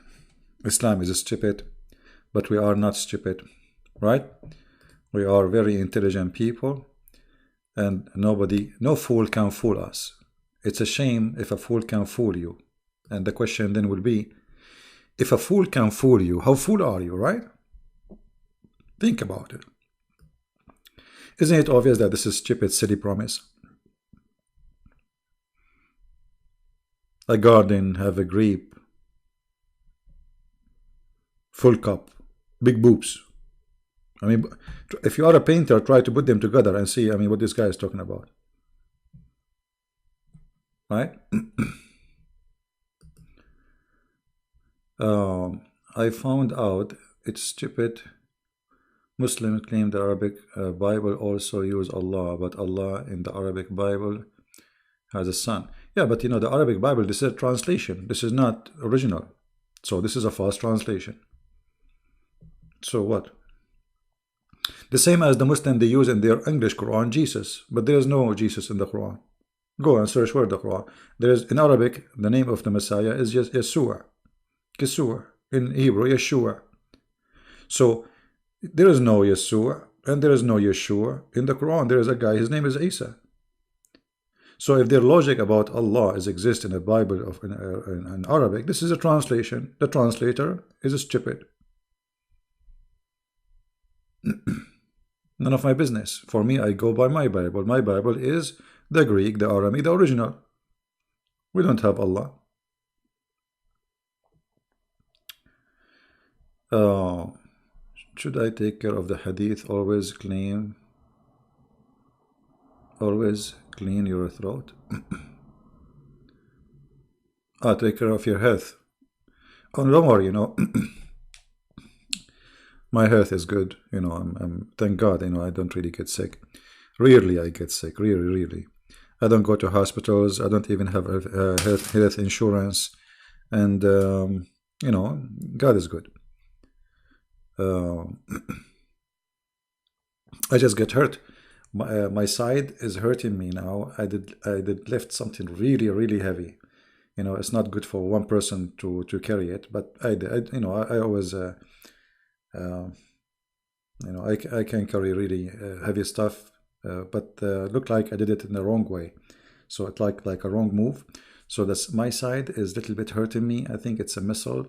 Islam is stupid, but we are not stupid, right? We are very intelligent people, and no fool can fool us. It's a shame if a fool can fool you. And the question then will be, if a fool can fool you, how fool are you, right? Think about it. Isn't it obvious that this is stupid, silly promise? A garden have a grape, full cup, big boobs. I mean, if you are a painter, try to put them together and see, what this guy is talking about. Right? I found out it's stupid. Muslims claim the Arabic Bible also use Allah, but Allah in the Arabic Bible has a son. Yeah, but the Arabic Bible, this is a translation. This is not original. So this is a false translation. So what? The same as the Muslim, they use in their English Quran Jesus, but there is no Jesus in the Quran. Go and search for the Quran. There is in Arabic, the name of the Messiah is just Yeshua. Yeshua. In Hebrew, Yeshua. So there is no Yeshua and there is no Yeshua. In the Quran, there is a guy, his name is Isa. So if their logic about Allah exists in the Bible in Arabic, this is a translation. The translator is stupid. None of my business. For me, I go by my Bible. My Bible is the Greek, the Arami, the original. We don't have Allah. Should I take care of the hadith? Always clean your throat. Take care of your health. Oh, don't worry, my health is good. I'm thank God, I don't really get sick. Rarely I get sick, really. I don't go to hospitals. I don't even have health insurance. And, God is good. I just get hurt. My side is hurting me now. I did lift something really heavy. It's not good for one person to carry it, but I always I can carry really heavy stuff, but look like I did it in the wrong way, so it's like a wrong move. So that's my side is a little bit hurting me. I think it's a muscle.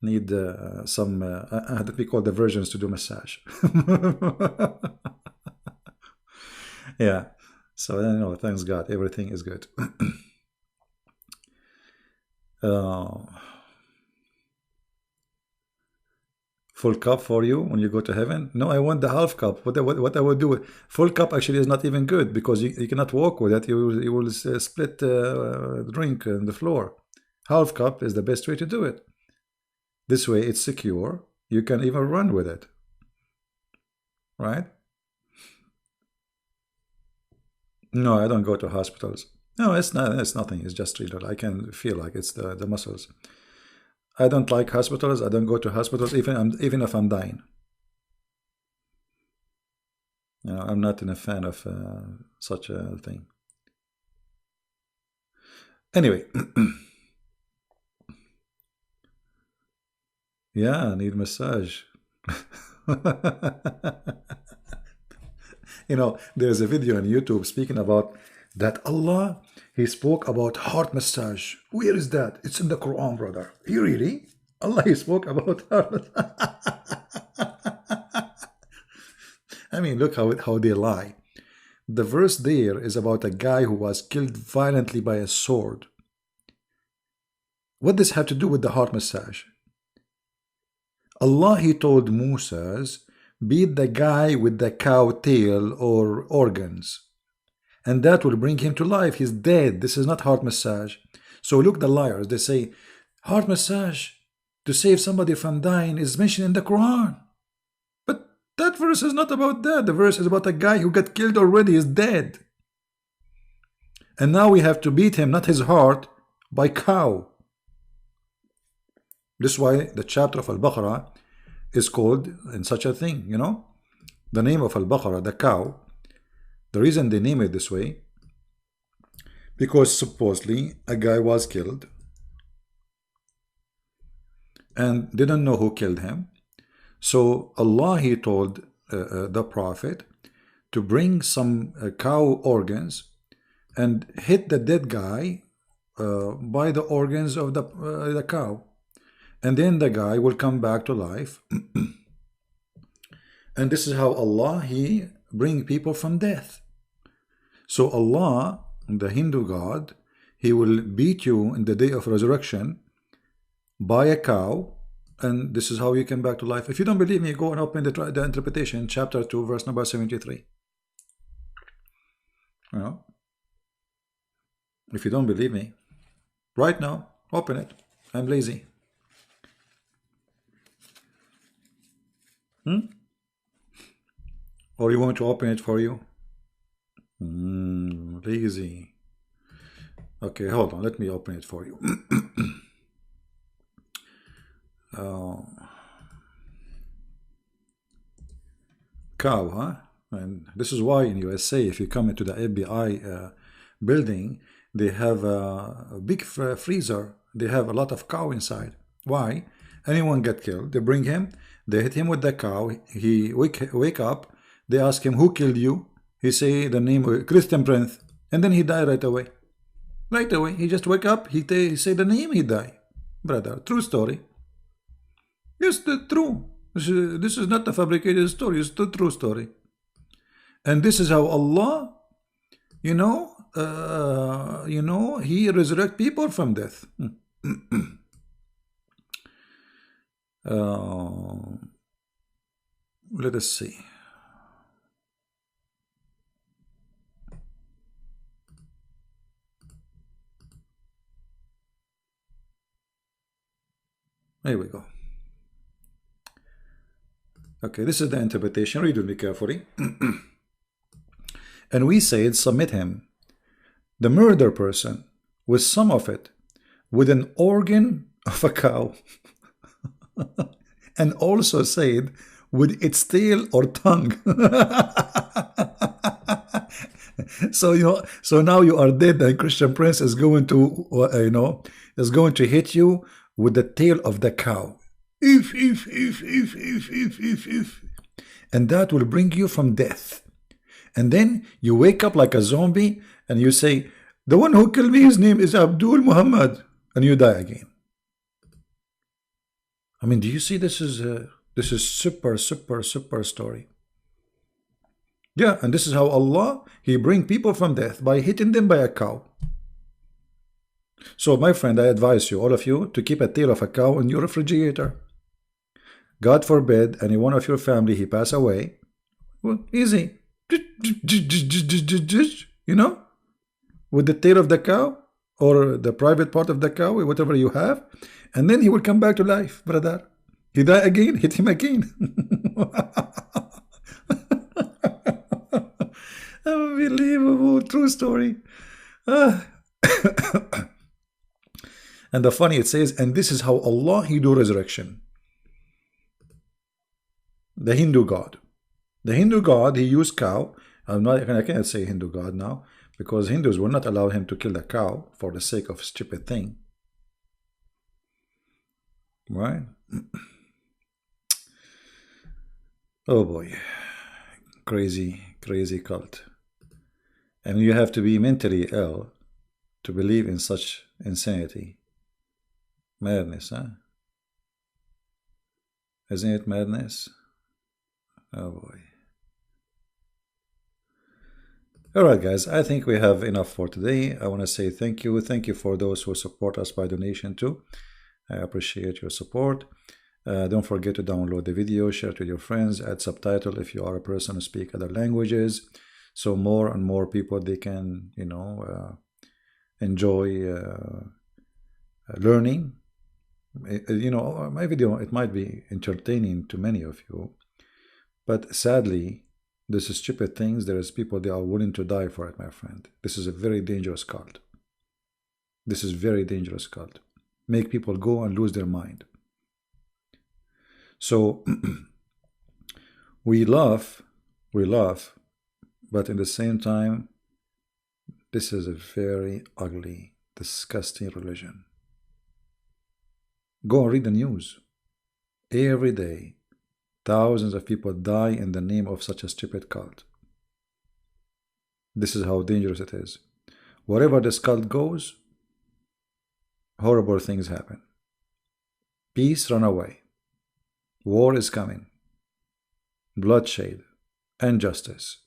Need some we call the virgins to do massage. Yeah, so thanks God, everything is good. Full cup for you when you go to heaven? No, I want the half cup. What I would do? Full cup actually is not even good, because you cannot walk with it. You will split drink on the floor. Half cup is the best way to do it. This way it's secure. You can even run with it. Right? No, I don't go to hospitals. No, it's nothing. It's just real. I can feel like it's the muscles. I don't like hospitals. I don't go to hospitals even if I'm dying. I'm not a fan of such a thing. Anyway. Yeah, I need massage. There's a video on YouTube speaking about that Allah, he spoke about heart massage. Where is that? It's in the Quran, brother. He really? Allah, he spoke about heart massage. Look how they lie. The verse there is about a guy who was killed violently by a sword. What does this have to do with the heart massage? Allah, he told Moses, beat the guy with the cow tail or organs, and that will bring him to life. He's dead. This is not heart massage. So look, the liars, they say heart massage. to save somebody from dying is mentioned in the Quran. But that verse is not about that. The verse is about a guy who got killed already, is dead. And now we have to beat him, not his heart, by cow. This is why the chapter of Al-Baqarah is called in such a thing, you know. The name of Al-Baqarah, the cow, the reason they name it this way, because supposedly a guy was killed and didn't know who killed him. So Allah, he told the Prophet to bring some cow organs and hit the dead guy by the organs of the cow, and then the guy will come back to life. And this is how Allah, he bring people from death. So Allah, the Hindu God, he will beat you in the day of resurrection by a cow, and this is how you come back to life. If you don't believe me, go and open the interpretation, chapter 2, verse number 73. You know, if you don't believe me, right now, open it. I'm lazy. Or you want me to open it for you? Lazy. Okay, hold on. Let me open it for you. Cow, huh? And this is why in USA, if you come into the FBI building, they have a big freezer. They have a lot of cow inside. Why? Anyone get killed, they bring him, they hit him with the cow, he wake up, they ask him, who killed you? He say the name, Christian Prince, and then he die right away. Right away, he just wake up, he say the name, he die. Brother, true story. Yes, the true. This is not a fabricated story, it's the true story. And this is how Allah, you know, he resurrect people from death. Let us see. Here we go. Okay, this is the interpretation. Read with me carefully. And we said, submit him, the murder person, with some of it, with an organ of a cow, and also said, with its tail or tongue. So so now you are dead, and Christian Prince is going to, is going to hit you with the tail of the cow. If, and that will bring you from death. And then you wake up like a zombie and you say, the one who killed me, his name is Abdul Muhammad, and you die again. I mean, do you see this is super story? Yeah, and this is how Allah, he bring people from death by hitting them by a cow. So my friend, I advise you, all of you, to keep a tail of a cow in your refrigerator. God forbid any one of your family, he pass away. Well, easy. You know, with the tail of the cow or the private part of the cow, whatever you have, and then he will come back to life, brother. He die again, hit him again. Unbelievable, true story. And the funny, it says, and this is how Allah, he do resurrection. The Hindu God. The Hindu God, he used cow. I can't say Hindu God now, because Hindus will not allow him to kill a cow for the sake of a stupid thing. Right? Oh boy. Crazy cult. And you have to be mentally ill to believe in such insanity. Madness, huh? Isn't it madness? Oh boy. Alright guys, I think we have enough for today. I want to say thank you. Thank you for those who support us by donation too. I appreciate your support. Don't forget to download the video, share it with your friends, add subtitle if you are a person who speaks other languages. So more and more people, they can, enjoy learning You know, my video, it might be entertaining to many of you, but sadly, this is stupid things. There is people, they are willing to die for it, my friend. This is a very dangerous cult. This is very dangerous cult. Make people go and lose their mind. So we laugh, but in the same time, this is a very ugly, disgusting religion. Go and read the news. Every day, thousands of people die in the name of such a stupid cult. This is how dangerous it is. Wherever this cult goes, horrible things happen. Peace run away. War is coming. Bloodshed. Injustice.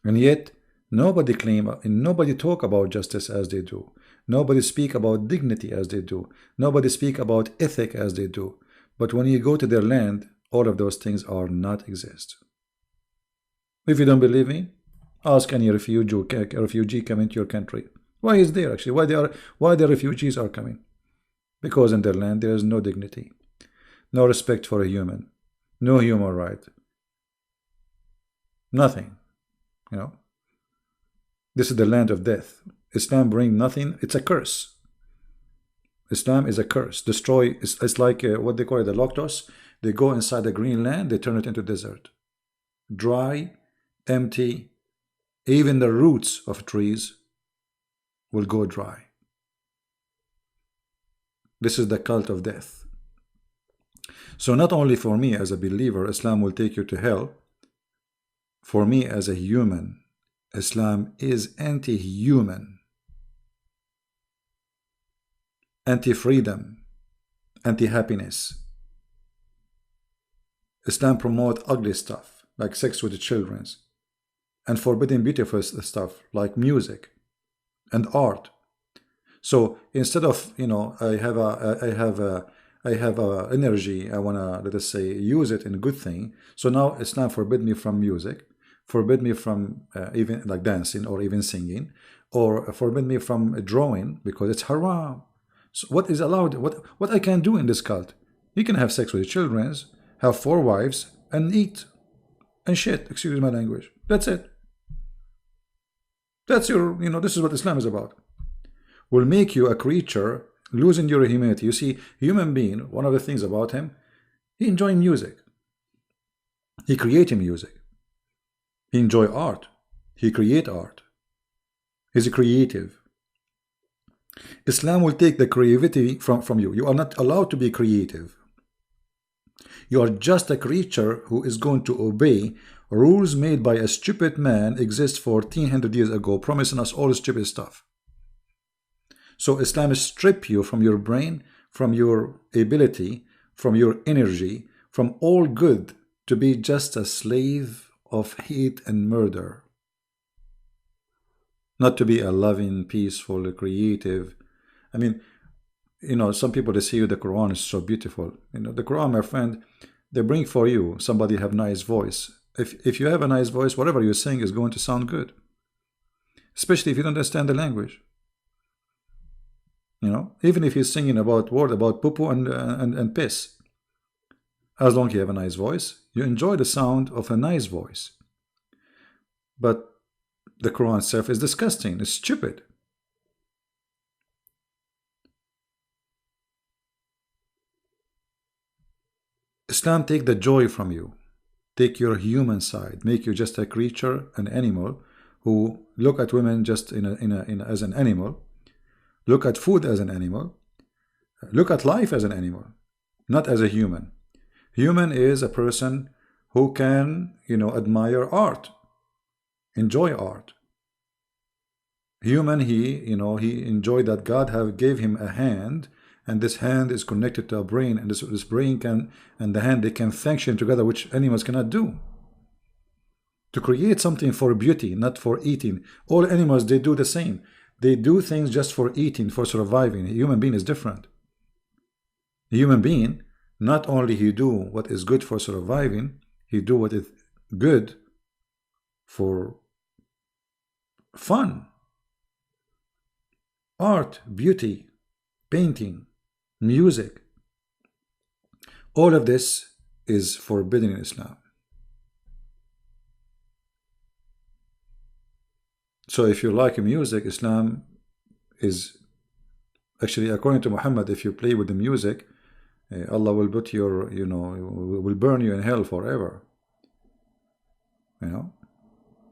And yet, nobody claim and nobody talk about justice as they do. Nobody speak about dignity as they do. Nobody speak about ethic as they do. But when you go to their land, all of those things are not exist. If you don't believe me, ask any refugee coming to your country. Why is there actually? Why the refugees are coming? Because in their land there is no dignity, no respect for a human, no human right, nothing. You know, this is the land of death. Islam bring nothing. It's a curse. Islam is a curse. Destroy. It's like what they call it, the loctos. They go inside the green land. They turn it into desert, dry, empty. Even the roots of trees will go dry. This is the cult of death. So not only for me as a believer, Islam will take you to hell. For me as a human, Islam is anti-human, anti-freedom, anti-happiness. Islam promotes ugly stuff like sex with the children and forbidding beautiful stuff like music and art. So instead of, you know, I have a energy, I want to, let us say, use it in a good thing. So now Islam forbid me from music, forbid me from even like dancing or even singing, or forbid me from drawing because it's haram. So what is allowed? What I can do in this cult? You can have sex with your children, have 4 wives, and eat and shit. Excuse my language. That's it. That's your, you know, this is what Islam is about. Will make you a creature losing your humanity. You see, human being, one of the things about him, he enjoys music. He creates music. He enjoys art. He creates art. He's a creative. Islam will take the creativity from you. You are not allowed to be creative. You are just a creature who is going to obey rules made by a stupid man exist 1400 years ago, promising us all stupid stuff. So Islam strip you from your brain, from your ability, from your energy, from all good to be just a slave of hate and murder. Not to be a loving, peaceful, creative. I mean, you know, some people, they say the Quran is so beautiful. You know, the Quran, my friend, they bring for you somebody have nice voice. If you have a nice voice, whatever you're saying is going to sound good. Especially if you don't understand the language. You know, even if he's singing about word about poo-poo and piss. As long as you have a nice voice, you enjoy the sound of a nice voice. But the Quran itself is disgusting. It's stupid. Islam take the joy from you. Take your human side. Make you just a creature, an animal, who look at women just as an animal. Look at food as an animal. Look at life as an animal, not as a human. Human is a person who can, you know, admire art, enjoy art. Human, he enjoyed that God gave him a hand, and this hand is connected to a brain, and this brain and the hand, they can function together, which animals cannot do. To create something for beauty, not for eating. All animals, they do the same. They do things just for eating, for surviving. A human being is different. A human being, not only he do what is good for surviving, he do what is good for fun. Art, beauty, painting, music. All of this is forbidden in Islam. So if you like music, Islam is actually, according to Muhammad, if you play with the music, Allah will put your, will burn you in hell forever.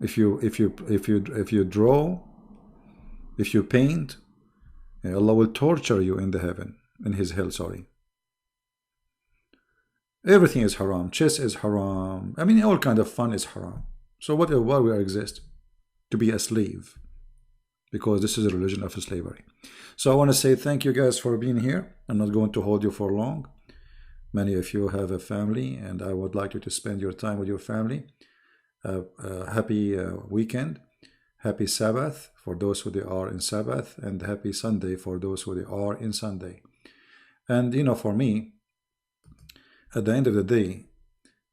If you draw, if you paint, Allah will torture you in the heaven, in his hell, sorry. Everything is haram. Chess is haram. I mean, all kind of fun is haram. So why we exist? To be a slave, because this is a religion of slavery. So I want to say thank you guys for being here. I'm not going to hold you for long. Many of you have a family, and I would like you to spend your time with your family. Happy weekend, happy Sabbath for those who they are in Sabbath, and happy Sunday for those who they are in Sunday. And for me, at the end of the day,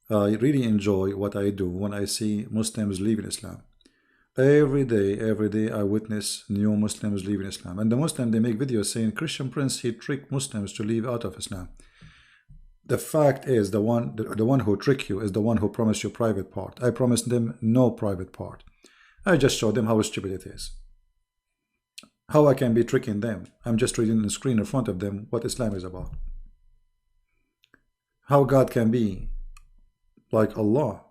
I really enjoy what I do when I see Muslims leaving Islam. Every day I witness new Muslims leaving Islam. And the Muslim, they make videos saying, Christian Prince, he tricked Muslims to leave out of Islam. The fact is, the one who tricked you is the one who promised you private part. I promised them no private part. I just showed them how stupid it is. How I can be tricking them. I'm just reading the screen in front of them what Islam is about. How God can be like Allah.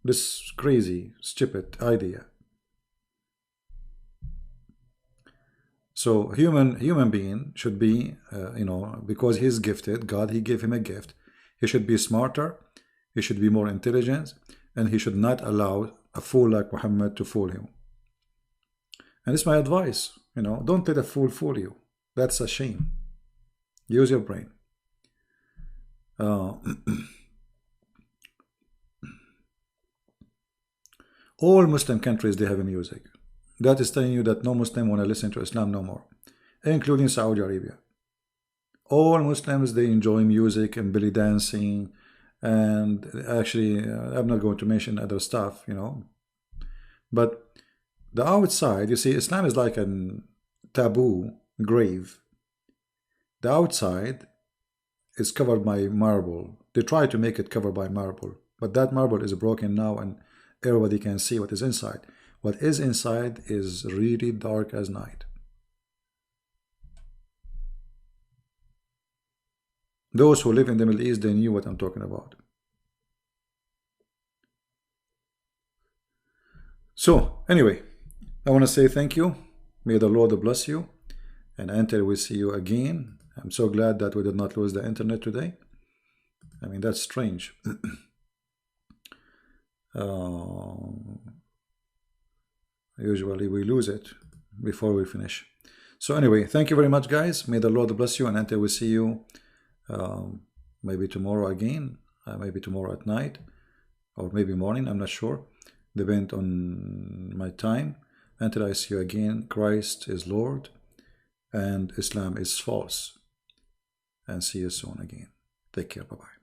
This crazy, stupid idea. So human being should be, because he's gifted, God, he gave him a gift. He should be smarter, he should be more intelligent, and he should not allow a fool like Muhammad to fool him. And it's my advice, don't let a fool fool you. That's a shame. Use your brain. All Muslim countries, they have a music. That is telling you that no Muslim want to listen to Islam no more, including Saudi Arabia. All Muslims, they enjoy music and belly dancing, and actually, I'm not going to mention other stuff, But the outside, you see, Islam is like a taboo grave. The outside is covered by marble. They try to make it covered by marble, but that marble is broken now, and everybody can see what is inside. What is inside is really dark as night. Those who live in the Middle East, they knew what I'm talking about. So, anyway, I want to say thank you. May the Lord bless you. And until we see you again, I'm so glad that we did not lose the internet today. I mean, that's strange. Usually we lose it before we finish. So anyway, thank you very much, guys. May the Lord bless you, and until we see you maybe tomorrow again, maybe tomorrow at night, or maybe morning, I'm not sure, depend on my time. Until I see you again, Christ is Lord and Islam is false. And see you soon again. Take care. Bye-bye.